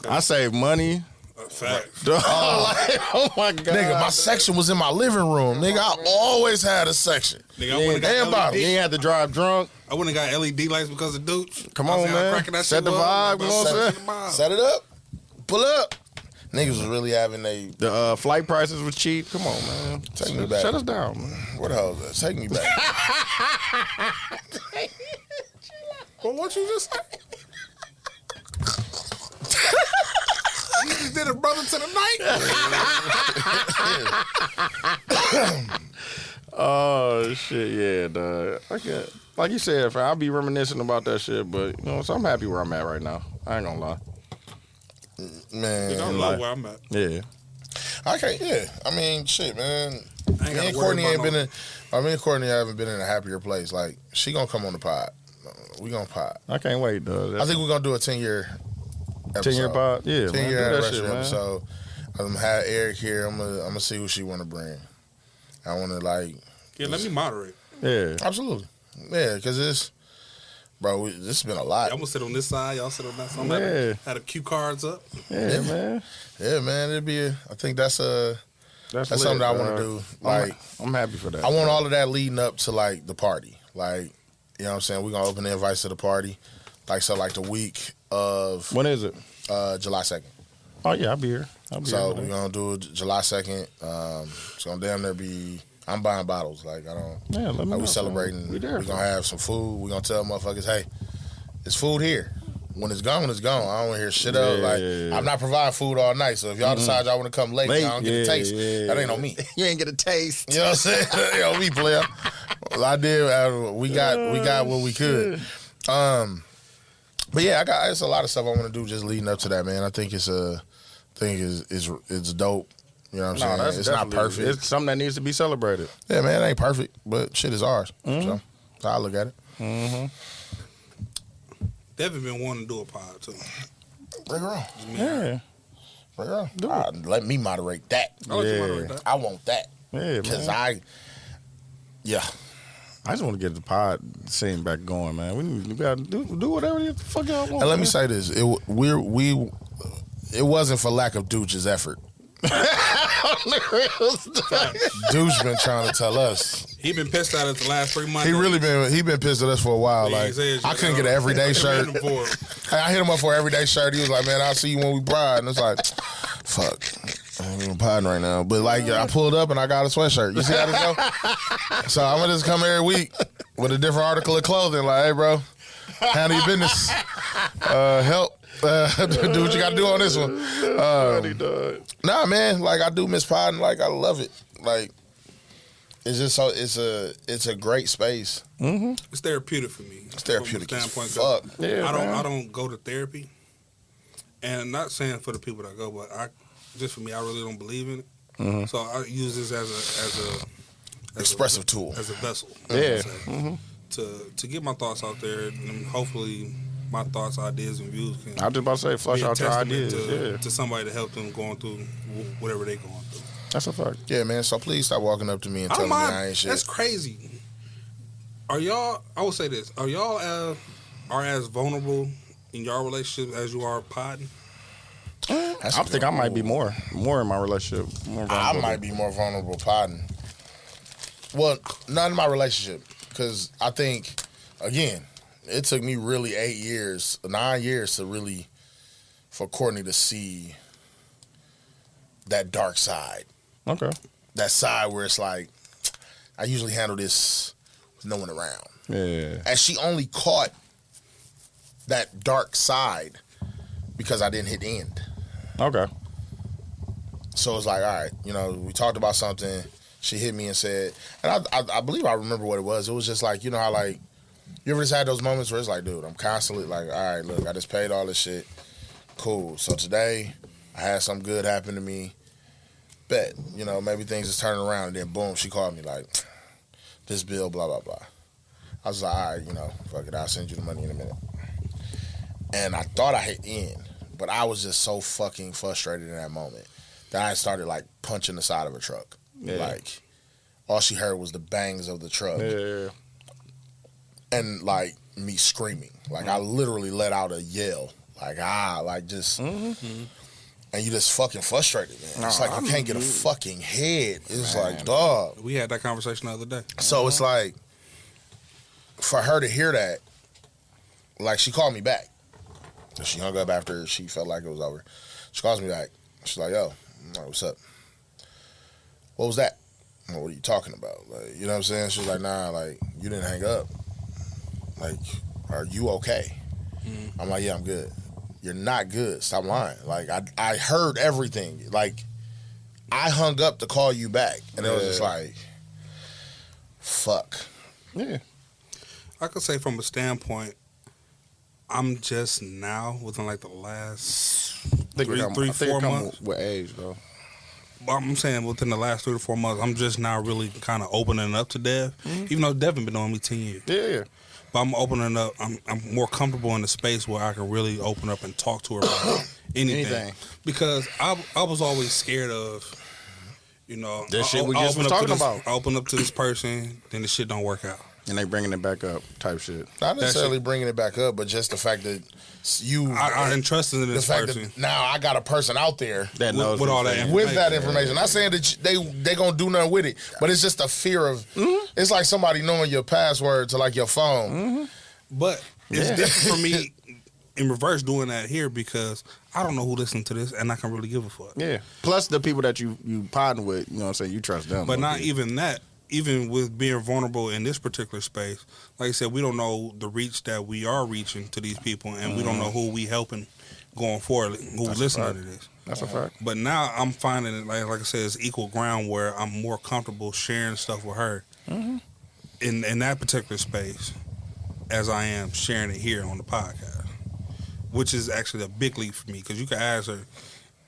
D: I save money.
B: Facts.
D: Dog. Like, oh my god,
A: Nigga, my section was in my living room. Nigga, I always had a section.
B: Nigga, I would've got
A: Everybody.
D: You ain't had to drive drunk.
B: I wouldn't have got LED lights because of Dooch.
D: Come
B: I
D: on,
B: was out
D: man.
B: cracking that
D: Set
B: shit
D: the
B: up.
D: vibe, you know what I'm saying?
A: Set it up. Pull up. Niggas was really having
D: The flight prices was cheap. Come on, man.
A: Take me back.
D: Shut us down, man.
A: what the hell is that? Take me back.
B: Well, what you just said? You just did a brother to the night.
D: Oh shit, yeah, dog. I can't. Like you said, fam, I'll be reminiscing about that shit, but you know, so I'm happy where I'm at right now. I ain't gonna lie.
A: Man.
B: I love where I'm at.
D: Yeah.
A: I can't, yeah. I mean, shit, man.
B: I ain't
A: Me
B: gotta
A: and
B: worry
A: Courtney ain't
B: about
A: been in, me and Courtney haven't been in a happier place. Like, she gonna come on the pod. We gonna pod.
D: I can't wait, dog.
A: I think we're gonna do a 10-year episode.
D: 10-year pod. Yeah,
A: 10-year
D: man. Do that
A: anniversary
D: shit, man.
A: episode. I'm gonna have Eric here. I'm gonna see who she wanna bring. I wanna like.
B: Yeah, let me moderate.
D: Yeah.
A: Absolutely. Yeah, because this has been a lot.
B: I'm gonna sit on this side. Y'all sit on that side.
D: Yeah.
B: Had the cue cards up.
D: Yeah, man.
A: Yeah, man. I think that's
D: That's lit,
A: something that I want to
D: dog.
A: do. Like,
D: I'm happy for that.
A: I want all of that leading up to like the party. Like, you know what I'm saying? We're gonna open the invites to the party. Like, so like the week of
D: When is it?
A: July 2nd.
D: Oh yeah, I'll be here.
A: So we're gonna do it July 2nd. It's gonna damn near be. I'm buying bottles. Like, I don't.
D: Yeah, let me know,
A: we
D: man.
A: celebrating.
D: We there,
A: We're gonna have some food. We're gonna tell motherfuckers, hey, it's food here. When it's gone, it's gone. I don't want to hear shit else. Like,
D: Yeah.
A: I'm not providing food all night. So if y'all decide y'all want to come late, y'all don't get a
D: Yeah,
A: taste.
D: yeah.
A: That ain't on me.
D: You ain't get a taste.
A: You know what I'm saying? That ain't on me, player. Well, I did. We got what we could. But yeah, it's a lot of stuff I want to do just leading up to that, man. I think it's dope. You know what I'm saying? It's not perfect.
D: It's something that needs to be celebrated.
A: Yeah, man, it ain't perfect, but shit is ours. So I look at it.
D: Mm-hmm.
B: Devin been wanting to do a pod too.
A: Bring her on.
D: Yeah.
A: Bring her on. Let me moderate that.
B: I'll let you
D: Yeah.
B: moderate that.
A: I want that.
D: Yeah,
A: Because
D: man.
A: yeah.
D: I just want to get the pod scene back going, man. We gotta do whatever the fuck y'all want.
A: And let me
D: man.
A: say this. It wasn't for lack of Dooch's effort. Douche been trying to tell us.
B: He been pissed at us the last 3 months.
A: He been pissed at us for a while.
B: Yeah,
A: Like,
B: he said,
A: I couldn't get an everyday shirt. I hit him up for an everyday shirt. He was like, man, I'll see you when we bride. And it's like, fuck. I ain't even podding right now. But like, I pulled up and I got a sweatshirt. You see how this go? So I'm going to just come every week with a different article of clothing. Like, hey, bro, handle your business. Help. Do what you got to do on this one. Nah, man. Like, I do miss podding. Like, I love it. Like, it's just so it's a great space.
D: Mm-hmm.
B: It's therapeutic for me.
A: It's therapeutic as fuck.
D: Yeah,
B: I don't go to therapy, and I'm not saying for the people that go, but just for me, I really don't believe in it.
D: Mm-hmm.
B: So I use this as
A: Expressive tool.
B: as a vessel.
D: Yeah.
B: Mm-hmm. To get my thoughts out there, and hopefully my thoughts, ideas, and views can.
D: I was just about to say, flush
B: be a
D: out your
B: testament
D: ideas.
B: to somebody to help them going through whatever they're going through.
D: That's a fact.
A: Yeah, man. So please stop walking up to me and
B: I
A: telling
B: don't
A: me
B: mind.
A: I ain't shit.
B: That's crazy. Are y'all? I will say this: are y'all are as vulnerable in y'all relationship as you are podding?
D: I think I might be more in my relationship.
A: I might be more vulnerable podding. Well, not in my relationship, because I think, again, it took me really 9 years to really, for Courtney to see that dark side.
D: Okay.
A: That side where it's like, I usually handle this with no one around.
D: Yeah.
A: And she only caught that dark side because I didn't hit end.
D: Okay.
A: So it's like, all right, we talked about something. She hit me and said, and I believe I remember what it was. It was just like, you know how like, you ever just had those moments where it's like, dude, I'm constantly like, all right, look, I just paid all this shit. Cool. So today, I had something good happen to me. Bet, maybe things is turning around. And then boom, she called me like, this bill, blah, blah, blah. I was like, all right, fuck it, I'll send you the money in a minute. And I thought I hit end, but I was just so fucking frustrated in that moment that I started like punching the side of a truck.
D: Yeah.
A: Like, all she heard was the bangs of the truck.
D: Yeah.
A: And like me screaming. Like I literally let out a yell. Like just and you just fucking frustrated, man. It's like you can't get a fucking head. It's like, dog.
B: We had that conversation the other day.
A: So it's like, for her to hear that, like she called me back. She hung up after she felt like it was over. She calls me back. She's like, yo, I'm like, what's up? What was that? I'm like, what are you talking about? Like, you know what I'm saying? She was like, nah, like, you didn't hang up. Like, are you okay? I'm like, yeah, I'm good. You're not good. Stop lying. Like, I heard everything. Like, I hung up to call you back. And it was just like, fuck.
D: Yeah.
B: I could say from a standpoint, I'm just now within like the last three, 4 months.
D: With age, though.
B: I'm saying within the last 3 to 4 months, I'm just now really kind of opening up to Dev. Even though Dev been knowing me 10 years.
D: Yeah.
B: But I'm opening up. I'm more comfortable in the space where I can really open up and talk to her about anything. Because I was always scared of,
D: That shit we just was talking about.
B: I open up to this person, then the shit don't work out.
D: And they bringing it back up type shit.
A: Not necessarily bringing it back up, but just the fact that
B: I entrusted in this person.
A: That now I got a person out there
D: That knows
B: with all that information.
A: with that information. Not saying that they gonna do nothing with it, but it's just a fear of. It's like somebody knowing your password to like your phone.
B: But it's different for me in reverse doing that here because I don't know who listens to this and I can really give a fuck.
D: Yeah. Plus the people that you podding with, you know what I'm saying, you trust them.
B: But not even that. Even with being vulnerable in this particular space, like I said, we don't know the reach that we are reaching to these people, and we don't know who we helping going forward, who's listening to this.
D: That's a fact.
B: But now I'm finding it, like I said, it's equal ground where I'm more comfortable sharing stuff with her in that particular space as I am sharing it here on the podcast, which is actually a big leap for me because you can ask her.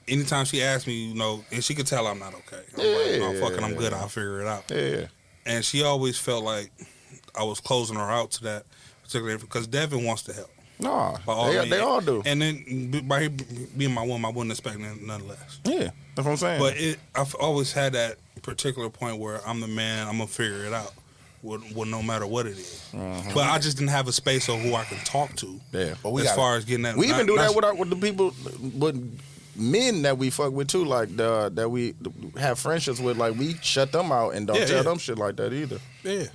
B: Anytime she asks me, and she could tell I'm not okay. I'm like, no, fucking, I'm good. I'll figure it out.
D: Yeah.
B: And she always felt like I was closing her out to that particular because Devin wants to help.
D: No, they all do.
B: And then by being my woman, I wouldn't expect none less.
D: Yeah, that's what I'm saying.
B: But I've always had that particular point where I'm the man. I'm gonna figure it out, with no matter what it is. But I just didn't have a space of who I can talk to.
D: Yeah,
B: but as far as getting that,
D: we even do that with the people. But men that we fuck with too, like that we have friendships with, like we shut them out and don't tell them shit like that either.
B: Yeah.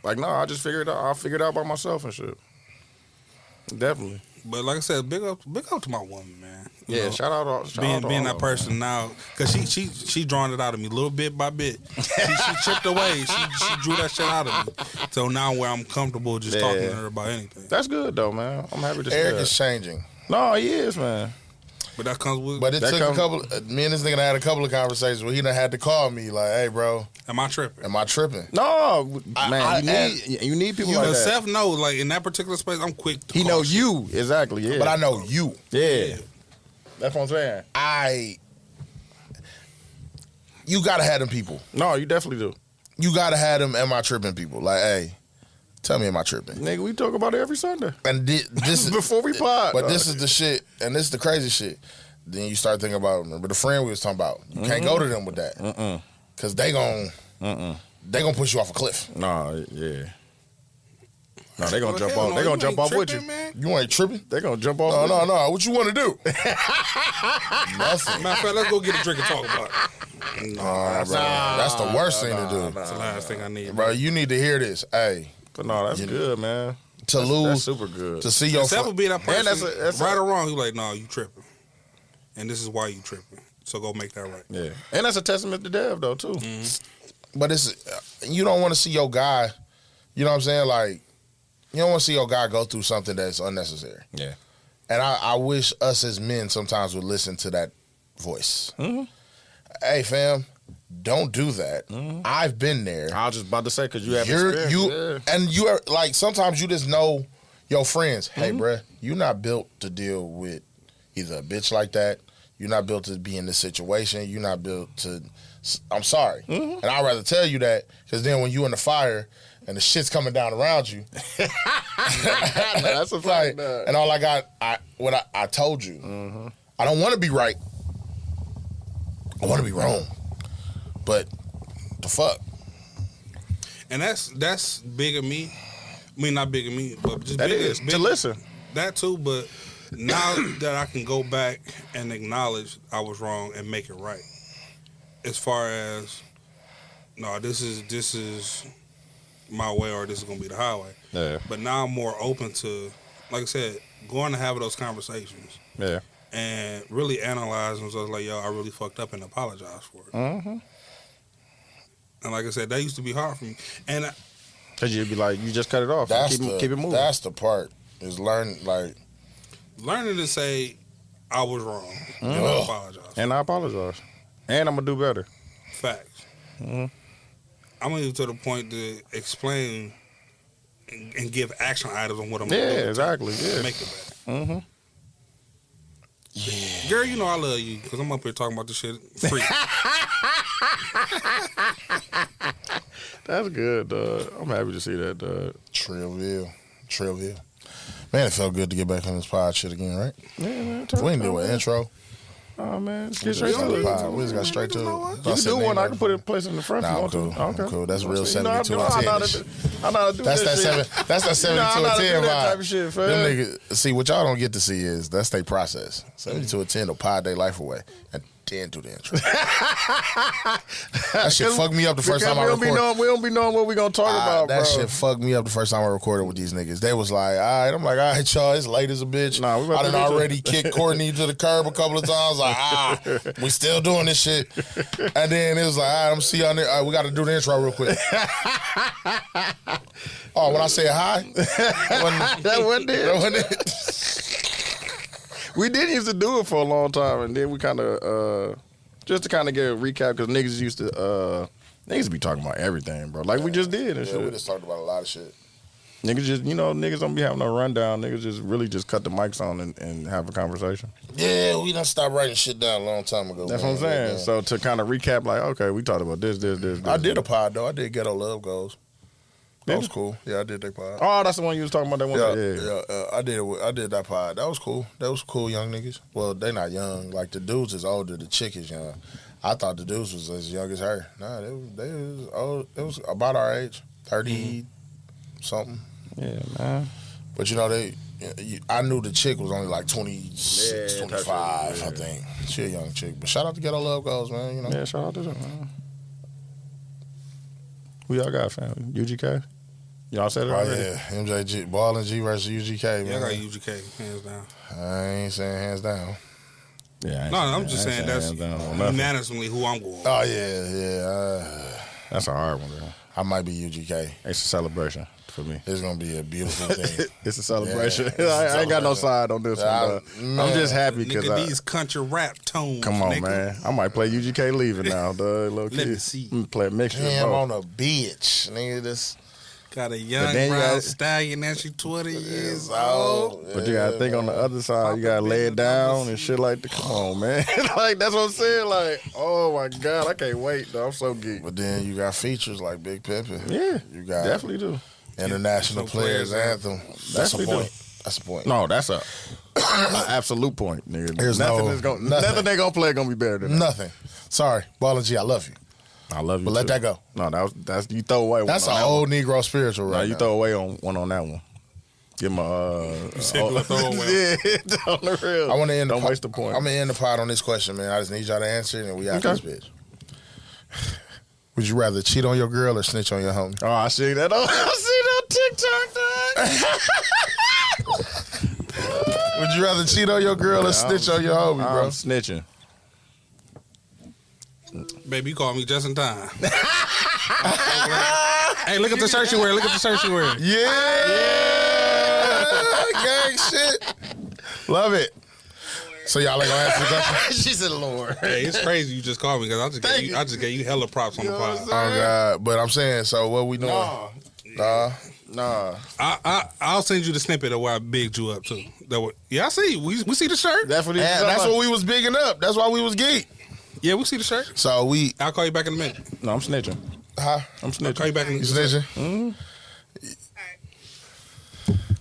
D: Like, no, I just figured it out. I'll figure it out by myself and shit. Definitely.
B: But like I said, big up to my woman, man. You know,
D: shout out to
B: being
D: all
B: that
D: of
B: person now, because she drawing it out of me little bit by bit. She chipped away. She drew that shit out of me. So now where I'm comfortable just talking to her about anything.
D: That's good though, man. I'm happy to see
A: Eric
D: that.
A: is changing.
D: No, he is, man.
B: But that comes with.
A: But it took a couple. Me and this nigga had a couple of conversations where he done had to call me like, "Hey, bro,
B: am I tripping?
D: No, man. You need people like that.
B: Seth knows, like in that particular space, I'm quick. To
D: He know you exactly. Yeah,
A: but I know you.
D: Yeah. That's what I'm saying.
A: You gotta have them people.
D: No, you definitely do.
A: You gotta have them. Am I tripping? People like, hey, tell me, am I tripping?
D: Nigga, we talk about it every Sunday.
A: And this is
D: before we pod.
A: But this is the shit, and this is the crazy shit. Then you start thinking about, remember the friend we was talking about. You can't go to them with that, because they gonna push you off a cliff.
D: No, yeah. No, they gonna jump off. They gonna jump off with you.
B: Man.
A: You ain't tripping?
D: They gonna jump off.
A: No. What you want to do?
B: Matter
A: Nothing.
B: of fact, let's go get a drink and talk about it.
A: Bro. That's the worst thing to do.
B: That's the last thing I need,
A: Bro, you need to hear this. Hey,
D: But no, that's good, man.
A: That's
D: super good.
A: To see your
B: Seth will be that person,
D: that's
B: right or wrong. He's like, no, you tripping, and this is why you tripping. So go make that right.
D: Yeah, and that's a testament to Dev though too.
A: But it's you don't want to see your guy. You know what I'm saying? Like, you don't want to see your guy go through something that's unnecessary.
D: Yeah.
A: And I wish us as men sometimes would listen to that voice. Hey, fam, don't do that. I've been there.
D: I was just about to say, because you have experience.
A: And you are like, sometimes you just know your friends. Hey, bruh, you're not built to deal with either a bitch like that. You're not built to be in this situation. You're not built to. I'm sorry, and I'd rather tell you that, because then when you in the fire and the shit's coming down around you,
D: that's a fact.
A: like, and all I got, I told you, I don't want to be right. I want to be wrong, but the fuck.
B: And that's big of me. I mean, not big of me, but just
D: That
B: big,
D: is
B: big,
D: to listen.
B: That too, but now that I can go back and acknowledge I was wrong and make it right. As far as, no, this is my way, or this is gonna be the highway.
D: Yeah.
B: But now I'm more open to, like I said, going to have those conversations.
D: Yeah.
B: And really analyzing. So I was like, yo, I really fucked up and apologize for it.
D: Mm-hmm.
B: And like I said, that used to be hard for me. And
D: Because you'd be like, you just cut it off. Keep it moving.
A: That's the part, is learning
B: to say I was wrong. And I apologize.
D: And I apologize. And I'm going to do better.
B: Facts. I'm even to the point to explain and give action items on what I'm going to do.
D: Yeah, exactly. Yeah.
B: Make it better. Yeah. Girl, you know I love you, because I'm up here talking about this shit free.
D: That's good, dog. I'm happy to see that, dog.
A: Trivial. Man, it felt good to get back on this pod shit again, right?
D: Yeah, man.
A: We didn't do an intro.
D: Oh, man. Let's get straight to
A: the
D: it.
A: pod. We just got straight to it.
D: You can do one. I can put it in place in the front if
A: Nah,
D: you
A: I'm
D: want
A: cool.
D: to.
A: I'm cool. That's real
D: You know,
A: 72 and 10.
D: I know how to do
A: That's
D: that
A: that
D: shit.
A: That's that 72
D: I know how
A: and
D: to
A: 10
D: do that type
A: vibe.
D: of shit, fam.
A: Them niggas, see, what y'all don't get to see is that's their process. 72 and 10 will pod their life away. And 10 do the intro. That shit fucked me up the first time I recorded.
D: We don't be knowing what we going to talk about,
A: that
D: bro.
A: shit fucked me up the first time I recorded with these niggas. They was like, all right. I'm like, all right, y'all, it's late as a bitch.
D: Nah, we about
A: I
D: to
A: done
D: do
A: already kicked Courtney to the curb a couple of times. Like, we still doing this shit. And then it was like, all right, I'm going to see y'all there. All right, we got to do the intro real quick. Oh, when I say hi?
D: That wasn't it. We did used to do it for a long time, and then we kind of, just to kind of get a recap, because niggas used to be talking about everything, bro. Like we just did and shit.
A: We just talked about a lot of shit.
D: Niggas just, niggas don't be having no rundown. Niggas just really just cut the mics on and have a conversation.
A: Yeah, we done stopped writing shit down a long time ago.
D: That's what I'm saying. So to kind of recap, like, okay, we talked about this.
A: I did a pod, though. I did Ghetto Love Goals. That was cool. Yeah, I did that pod.
D: Oh, that's the one you was talking about. That one.
A: Yeah. I did that pod. That was cool. That was cool, young niggas. Well, they not young. Like the dudes is older. The chick is young. I thought the dudes was as young as her. Nah, they was old. It was about our age, 30 something.
D: Yeah, man.
A: But I knew the chick was only like 26, 25, I think. She a young chick. But shout out to Ghetto Love Goes, man. You know.
D: Yeah, shout out to them, man. We all got family. UGK? Y'all said it already?
A: Yeah. MJG, Ball and G versus UGK, man.
B: Yeah, I got UGK, hands down.
A: I ain't saying hands down.
D: Yeah,
B: I'm just saying that's unanimously who I'm going.
A: Oh, yeah.
D: That's a hard one, man.
A: I might be UGK.
D: It's a celebration for me.
A: It's going to be a beautiful thing.
D: It's a celebration.
A: Yeah,
D: I ain't got no side on this one. I'm just happy because
B: these country rap tones.
D: Come on,
B: nigga.
D: man. I might play UGK Leaving now, dog.
B: Let me see.
D: Play a mixture.
A: Damn, on a bitch. Nigga, this.
B: Got a young brown stallion that she 20 years old.
D: But you gotta think on the other side, you gotta lay it down and shit like that. Come on, man. Like, that's what I'm saying. Like, oh my God, I can't wait, though. I'm so geeked.
A: But then you got features like Big Pimpin'.
D: Yeah,
A: you got
D: definitely do.
A: International Players Anthem. That's a point. That's a point.
D: No, that's a absolute point, nigga. Nothing they gonna play gonna be better than that.
A: Nothing. Sorry, Ball and G, I love you.
D: I love you,
A: but
D: too.
A: let that go.
D: No, that's you throw away.
A: That's an old Negro spiritual, right?
D: No, you throw away on that one. Give him a
B: throwaway.
D: Yeah, on the real.
A: I want to end.
D: Don't waste the point.
A: I'm gonna end the pod on this question, man. I just need y'all to answer it, and we out this bitch. Would you rather cheat on your girl or snitch on your homie?
D: Oh, I see that. I see that TikTok.
A: Would you rather cheat on your girl or snitch on your homie, bro?
D: I'm snitching.
B: Baby, you called me just in time. Hey, look at the shirt you wear. Look at the shirt you wear.
A: Yeah. Gang shit. Love it. So y'all ain't gonna answer the question?
D: She said, "Lord."
B: Hey, it's crazy you just called me because I just gave you hella props on the pod.
A: Oh God! But I'm saying, so what we doing?
D: Nah.
B: I'll send you the snippet of where I bigged you up too. I see. We see the shirt.
D: That's what
A: that's what we was bigging up. That's why we was geek.
B: Yeah, we see the shirt.
A: So
B: I'll call you back in a minute.
D: No, I'm snitching.
A: Huh?
D: I'm snitching.
B: I'll call you back in a
A: You
B: minute.
A: snitching?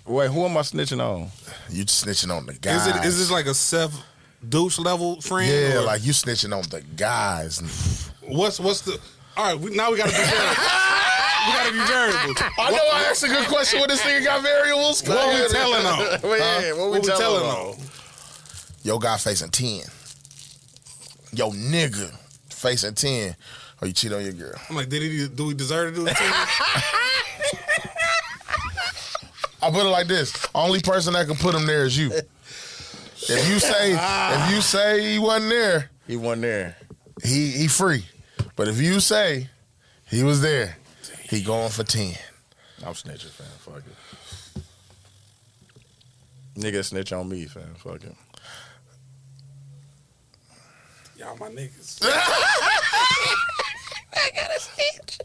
D: Wait, who am I snitching on?
A: You snitching on the guys.
B: Is this like a douche level friend?
A: Yeah,
B: or?
A: like you snitching on the guys.
B: What's the? All right, now we gotta be variable. We gotta be variable.
A: I know I asked a good question when this nigga got variables.
B: What we telling on?
D: What we telling on?
A: Your guy facing 10. Your nigga facing 10. Or you cheat on your girl.
B: I'm like, do we deserve to do it to you?
A: I put it like this: only person that can put him there is you. If you say he wasn't there,
D: He wasn't there.
A: he free. But if you say he was there, he going for 10.
D: I'm snitching, fam. Fuck it. Nigga snitch on me, fam. Fuck it.
B: Y'all my niggas.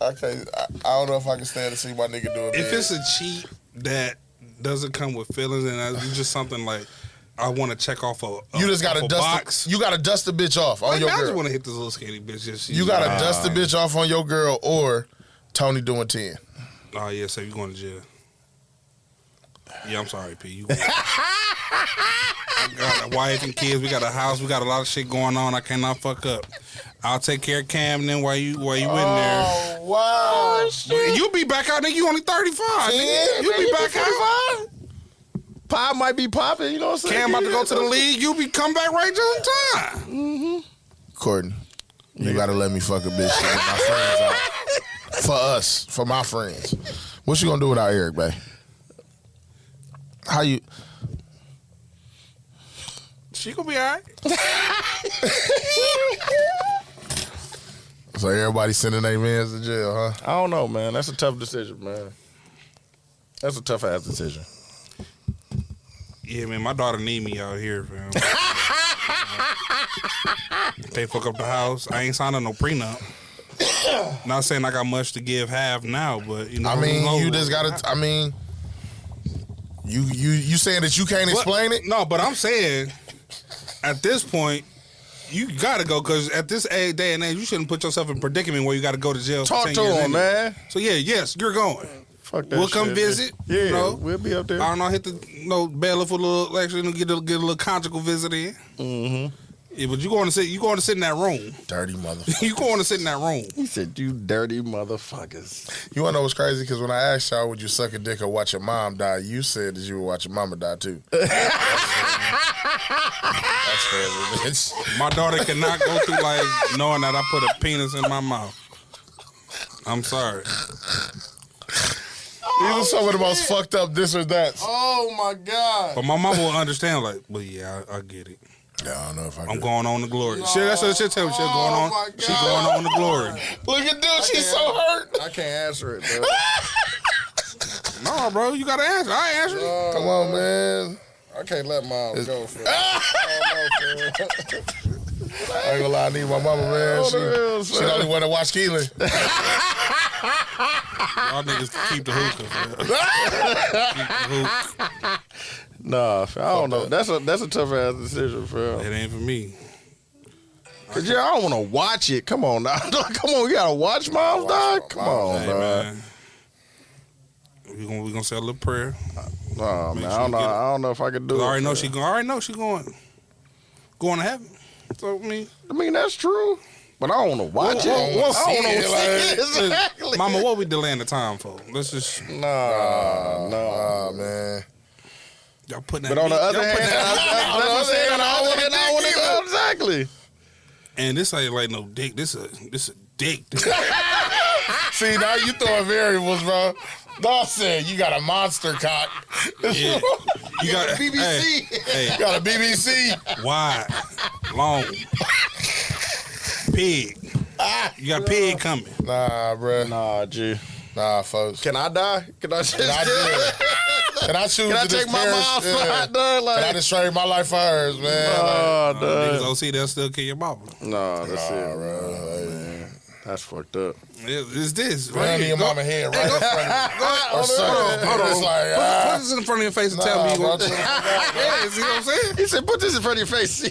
A: Okay, I don't know if I can stand to see my nigga do it.
B: If it's a cheat that doesn't come with feelings and it's just something like I want to check off
A: you just gotta dust
B: box.
A: you gotta dust the bitch off on your
B: I just
A: girl.
B: want to hit this little skinny bitch.
A: You gotta dust the bitch off on your girl or Tony doing 10.
B: Oh yeah, so you going to jail? Yeah, I'm sorry, P. You. I got a wife and kids. We got a house. We got a lot of shit going on. I cannot fuck up. I'll take care of Cam then while you in there.
A: Oh wow!
B: You'll be back out, nigga. You only 35. Nigga. You'll be back out.
D: Pop might be popping, you know what I'm saying?
B: Cam about to go to the league. You'll be come back right just in time.
D: Mm-hmm.
A: Courtney, you gotta let me fuck a bitch to get my friends out. For us, for my friends. What you gonna do without Eric, babe? How you?
B: She gonna be all right.
A: So everybody sending their mans to jail, huh?
D: I don't know, man. That's a tough decision, man. That's a tough ass decision.
B: Yeah, man, my daughter need me out here, fam. They fuck up the house. I ain't signing no prenup. Not saying I got much to give half now, but you know.
A: I mean, you just gotta. I mean, you saying that you can't explain it?
B: No, but I'm saying at this point, you gotta go because at this day and age, you shouldn't put yourself in a predicament where you gotta go to jail.
D: Talk
B: for 10
D: to
B: years
D: him,
B: anyway.
D: man.
B: So yeah, yes, you're going.
D: Fuck that
B: We'll
D: shit,
B: come
D: man.
B: visit.
D: Yeah,
B: you know?
D: we'll be up there.
B: I don't know, hit the bailiff with a little, actually get a little conjugal visit in.
D: Mm-hmm.
B: Yeah, but you going to sit in that room.
A: Dirty motherfucker.
B: You going to sit in that room.
D: He said, "You dirty motherfuckers."
A: You wanna know what's crazy? Because when I asked y'all, would you suck a dick or watch your mom die? You said that you would watch your mama die too. That's crazy, bitch.
B: My daughter cannot go through life knowing that I put a penis in my mouth. I'm sorry.
A: These are some of the most fucked up this or that.
D: Oh my God!
B: But my mom will understand, like, well, yeah, I get it.
A: Yeah, I don't know if I
B: I'm
A: can.
B: going on to glory. That's what she'll tell me. She's going
D: Oh,
B: on.
D: my
B: She's
D: God.
B: going on to glory.
A: Look at dude, she's so hurt.
D: I can't answer it, bro.
B: No, bro, you gotta answer. I ain't answering.
A: Come on, man.
D: I can't let mom go. For
A: I ain't gonna lie, I need my mama, man. She the only one to watch Keelan.
B: Y'all niggas keep the hookah. Man. Keep the hook.
D: Nah, fam, I don't know. That's a tough ass decision, fam.
B: It ain't for me.
D: Cause yeah, I don't want to watch it. Come on, now. Come on, you gotta watch Moms die. Come on,
B: Hey,
D: dog.
B: man. We gonna say a little prayer.
D: Nah, man,
B: sure
D: I don't know.
B: you get it.
D: I don't know if I could do
B: I
D: it.
B: already know
D: fam.
B: she going to heaven. So
D: I mean, that's true, but I don't want to watch it.
A: I don't wanna see
D: I don't
A: it,
D: wanna
A: like-
D: see it. Exactly.
B: Mama, what we delaying the time for? Let's just
D: Nah.
A: Man.
B: y'all putting that.
D: But on the
B: meat-
D: other
B: y'all
D: hand,
B: putting that-
D: I want to go. Exactly.
B: and this ain't like no dick. This a dick.
A: See, now you throwing variables, bro. Dawg said you got a monster cock.
B: Yeah. You got
D: BBC.
B: Hey,
A: You got a BBC.
B: wide, long, pig. You got pig coming.
A: Nah, bro.
D: Nah, G.
A: Nah, folks.
D: Can I die? Can I just?
A: Can I choose
D: Can I
A: to just
D: take my
A: perish?
D: mom's
A: Yeah.
D: spot, dog?
A: Can I
D: Like,
A: just trade my life for hers, man?
D: nah,
B: Niggas
D: dog.
B: OC, they'll still kill your mama.
D: Nah, that's
A: Nah,
D: it,
A: bro.
D: man. That's fucked up.
B: It's this.
A: Right in your
B: Go-
A: mama head right in front of you. Or something.
B: Hold on.
A: It's like,
B: Put this in front of your face and tell me
A: nah,
B: you
A: bro.
B: gonna. Yeah, see what I'm saying?
D: He said, "Put this in front of your face."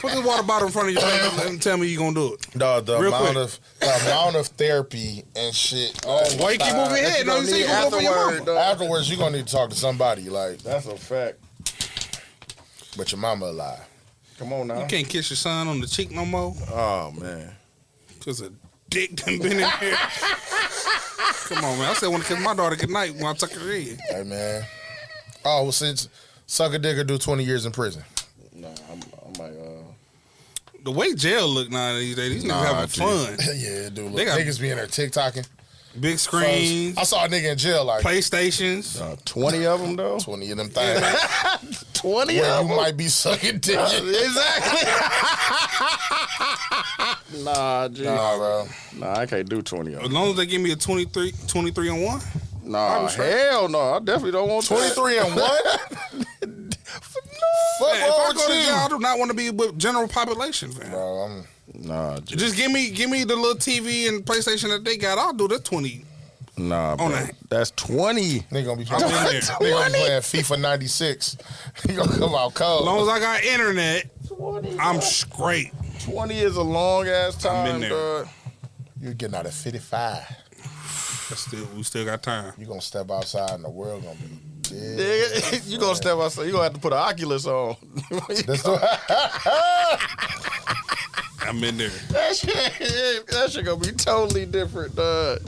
B: Put this water bottle in front of your face and tell me you gonna do it.
A: Dog, the
B: Real
A: amount of therapy and shit.
B: Why you keep moving your head? No, you say you gonna go for your
D: afterward,
B: mama.
D: dog.
A: Afterwards, you're gonna need to talk to somebody, like,
D: That's a fact.
A: but your mama alive.
D: Come on now.
B: You can't kiss your son on the cheek no more
D: Oh man.
B: because a dick done been in there. Come on, man. I said I want to kiss my daughter good night when I tuck her in.
A: Hey, man. Oh, well, since suck a dick or do 20 years in prison.
D: Nah, I might.
B: The way jail look nowadays, these niggas
D: Nah,
B: having
D: G.
B: fun.
A: Yeah, dude. Look,
B: They got-
A: niggas be in there TikToking.
B: Big screens,
A: I saw a nigga in jail like
B: PlayStations.
D: 20 of them though.
A: 20 of them things
D: 20
A: where
D: of
A: you
D: them.
A: might be sucking dick.
D: Exactly. Nah, G.
A: Nah, bro.
D: Nah, I can't do 20 of
B: As
D: them.
B: long as they give me a 23 and 1.
D: Nah, hell no. I definitely don't want
A: 23 and 1? Fuck
B: Man, if I
A: wrong
B: go to
A: with
B: jail, I
A: you?
B: do not want to be with general population, fam.
A: Bro, I'm...
D: Nah, G.
B: Just give me the little TV and PlayStation that they got. I'll do the 20.
D: Nah, bro.
B: On that.
D: That's 20.
A: Nigga gonna be
B: I'm
A: playing,
B: in there.
A: nigga gonna be playing FIFA 96. He gonna come out cold.
B: As long as I got internet, I'm straight.
D: 20 is a long ass time,
B: in there.
D: dog.
A: You're getting out at 55.
B: We still got time.
A: You gonna step outside and the world gonna be dead.
D: Nigga, you gonna step outside. You gonna have to put an Oculus on.
A: That's the-
B: I'm in there.
D: that shit gonna be totally different, dog.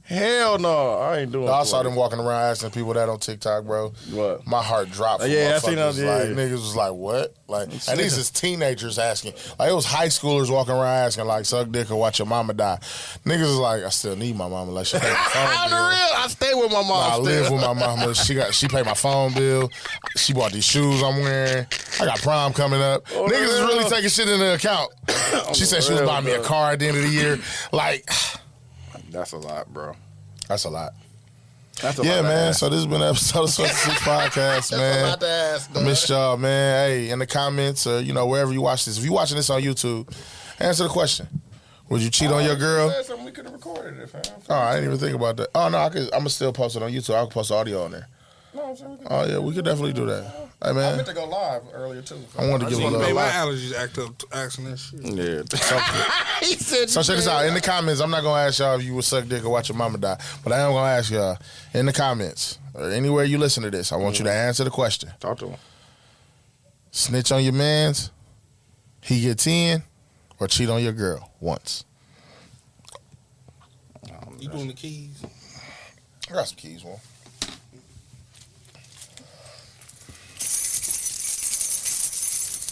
D: Hell no, I ain't doing.
A: I saw
D: 20.
A: them walking around asking people that on TikTok, bro.
D: What?
A: My heart dropped. For
D: Yeah, I seen
A: motherfuckers.
D: that, yeah.
A: Like niggas was like, "What?" Like, and these is teenagers asking. Like it was high schoolers walking around asking, like, "Suck dick or watch your mama die." Niggas is like, "I still need my mama." Like she paid my
D: On
A: phone
D: the
A: bill.
D: real, I stay with my mom.
A: I
D: still.
A: live with my mama. She paid my phone bill. She bought these shoes I'm wearing. I got prom coming up.
D: On the
A: Niggas is
D: real.
A: really taking shit into account. She said she was
D: real,
A: buying me a
D: bro.
A: car at the end of the year. Like,
D: That's a lot, bro.
A: that's a lot.
D: That's a
A: Yeah,
D: lot to
A: man.
D: ask.
A: So this has been an episode of 26 Podcast,
D: That's a
A: man.
D: lot to ask,
A: I
D: dog.
A: missed y'all, man. Hey, in the comments or, wherever you watch this. If you watching this on YouTube, answer the question. Would you cheat on your girl?
D: Said something, we could have recorded it, fam.
A: Oh, I didn't even think about that. Oh, no, I'm going to still post it on YouTube. I can post the audio on there.
D: No, I'm saying we could-
A: Oh, yeah, we could definitely do that. Hey,
D: I
A: man.
D: meant to go live earlier too.
A: I wanted to give a
B: You
A: little
B: made my
A: laugh.
B: allergies act up asking that shit.
D: Yeah. He said.
A: So check this out. In the comments, I'm not going to ask y'all if you would suck dick or watch your mama die. But I am going to ask y'all, in the comments, or anywhere you listen to this, I want you to answer the question.
D: Talk to him.
A: Snitch on your mans He get 10 or cheat on your girl once.
B: You doing the keys?
A: I got some keys, man.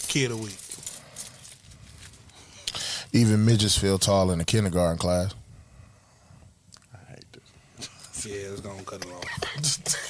B: Kid of the week.
A: Even midgets feel tall in the kindergarten class.
D: I hate this.
B: Yeah, it's gonna cut it off.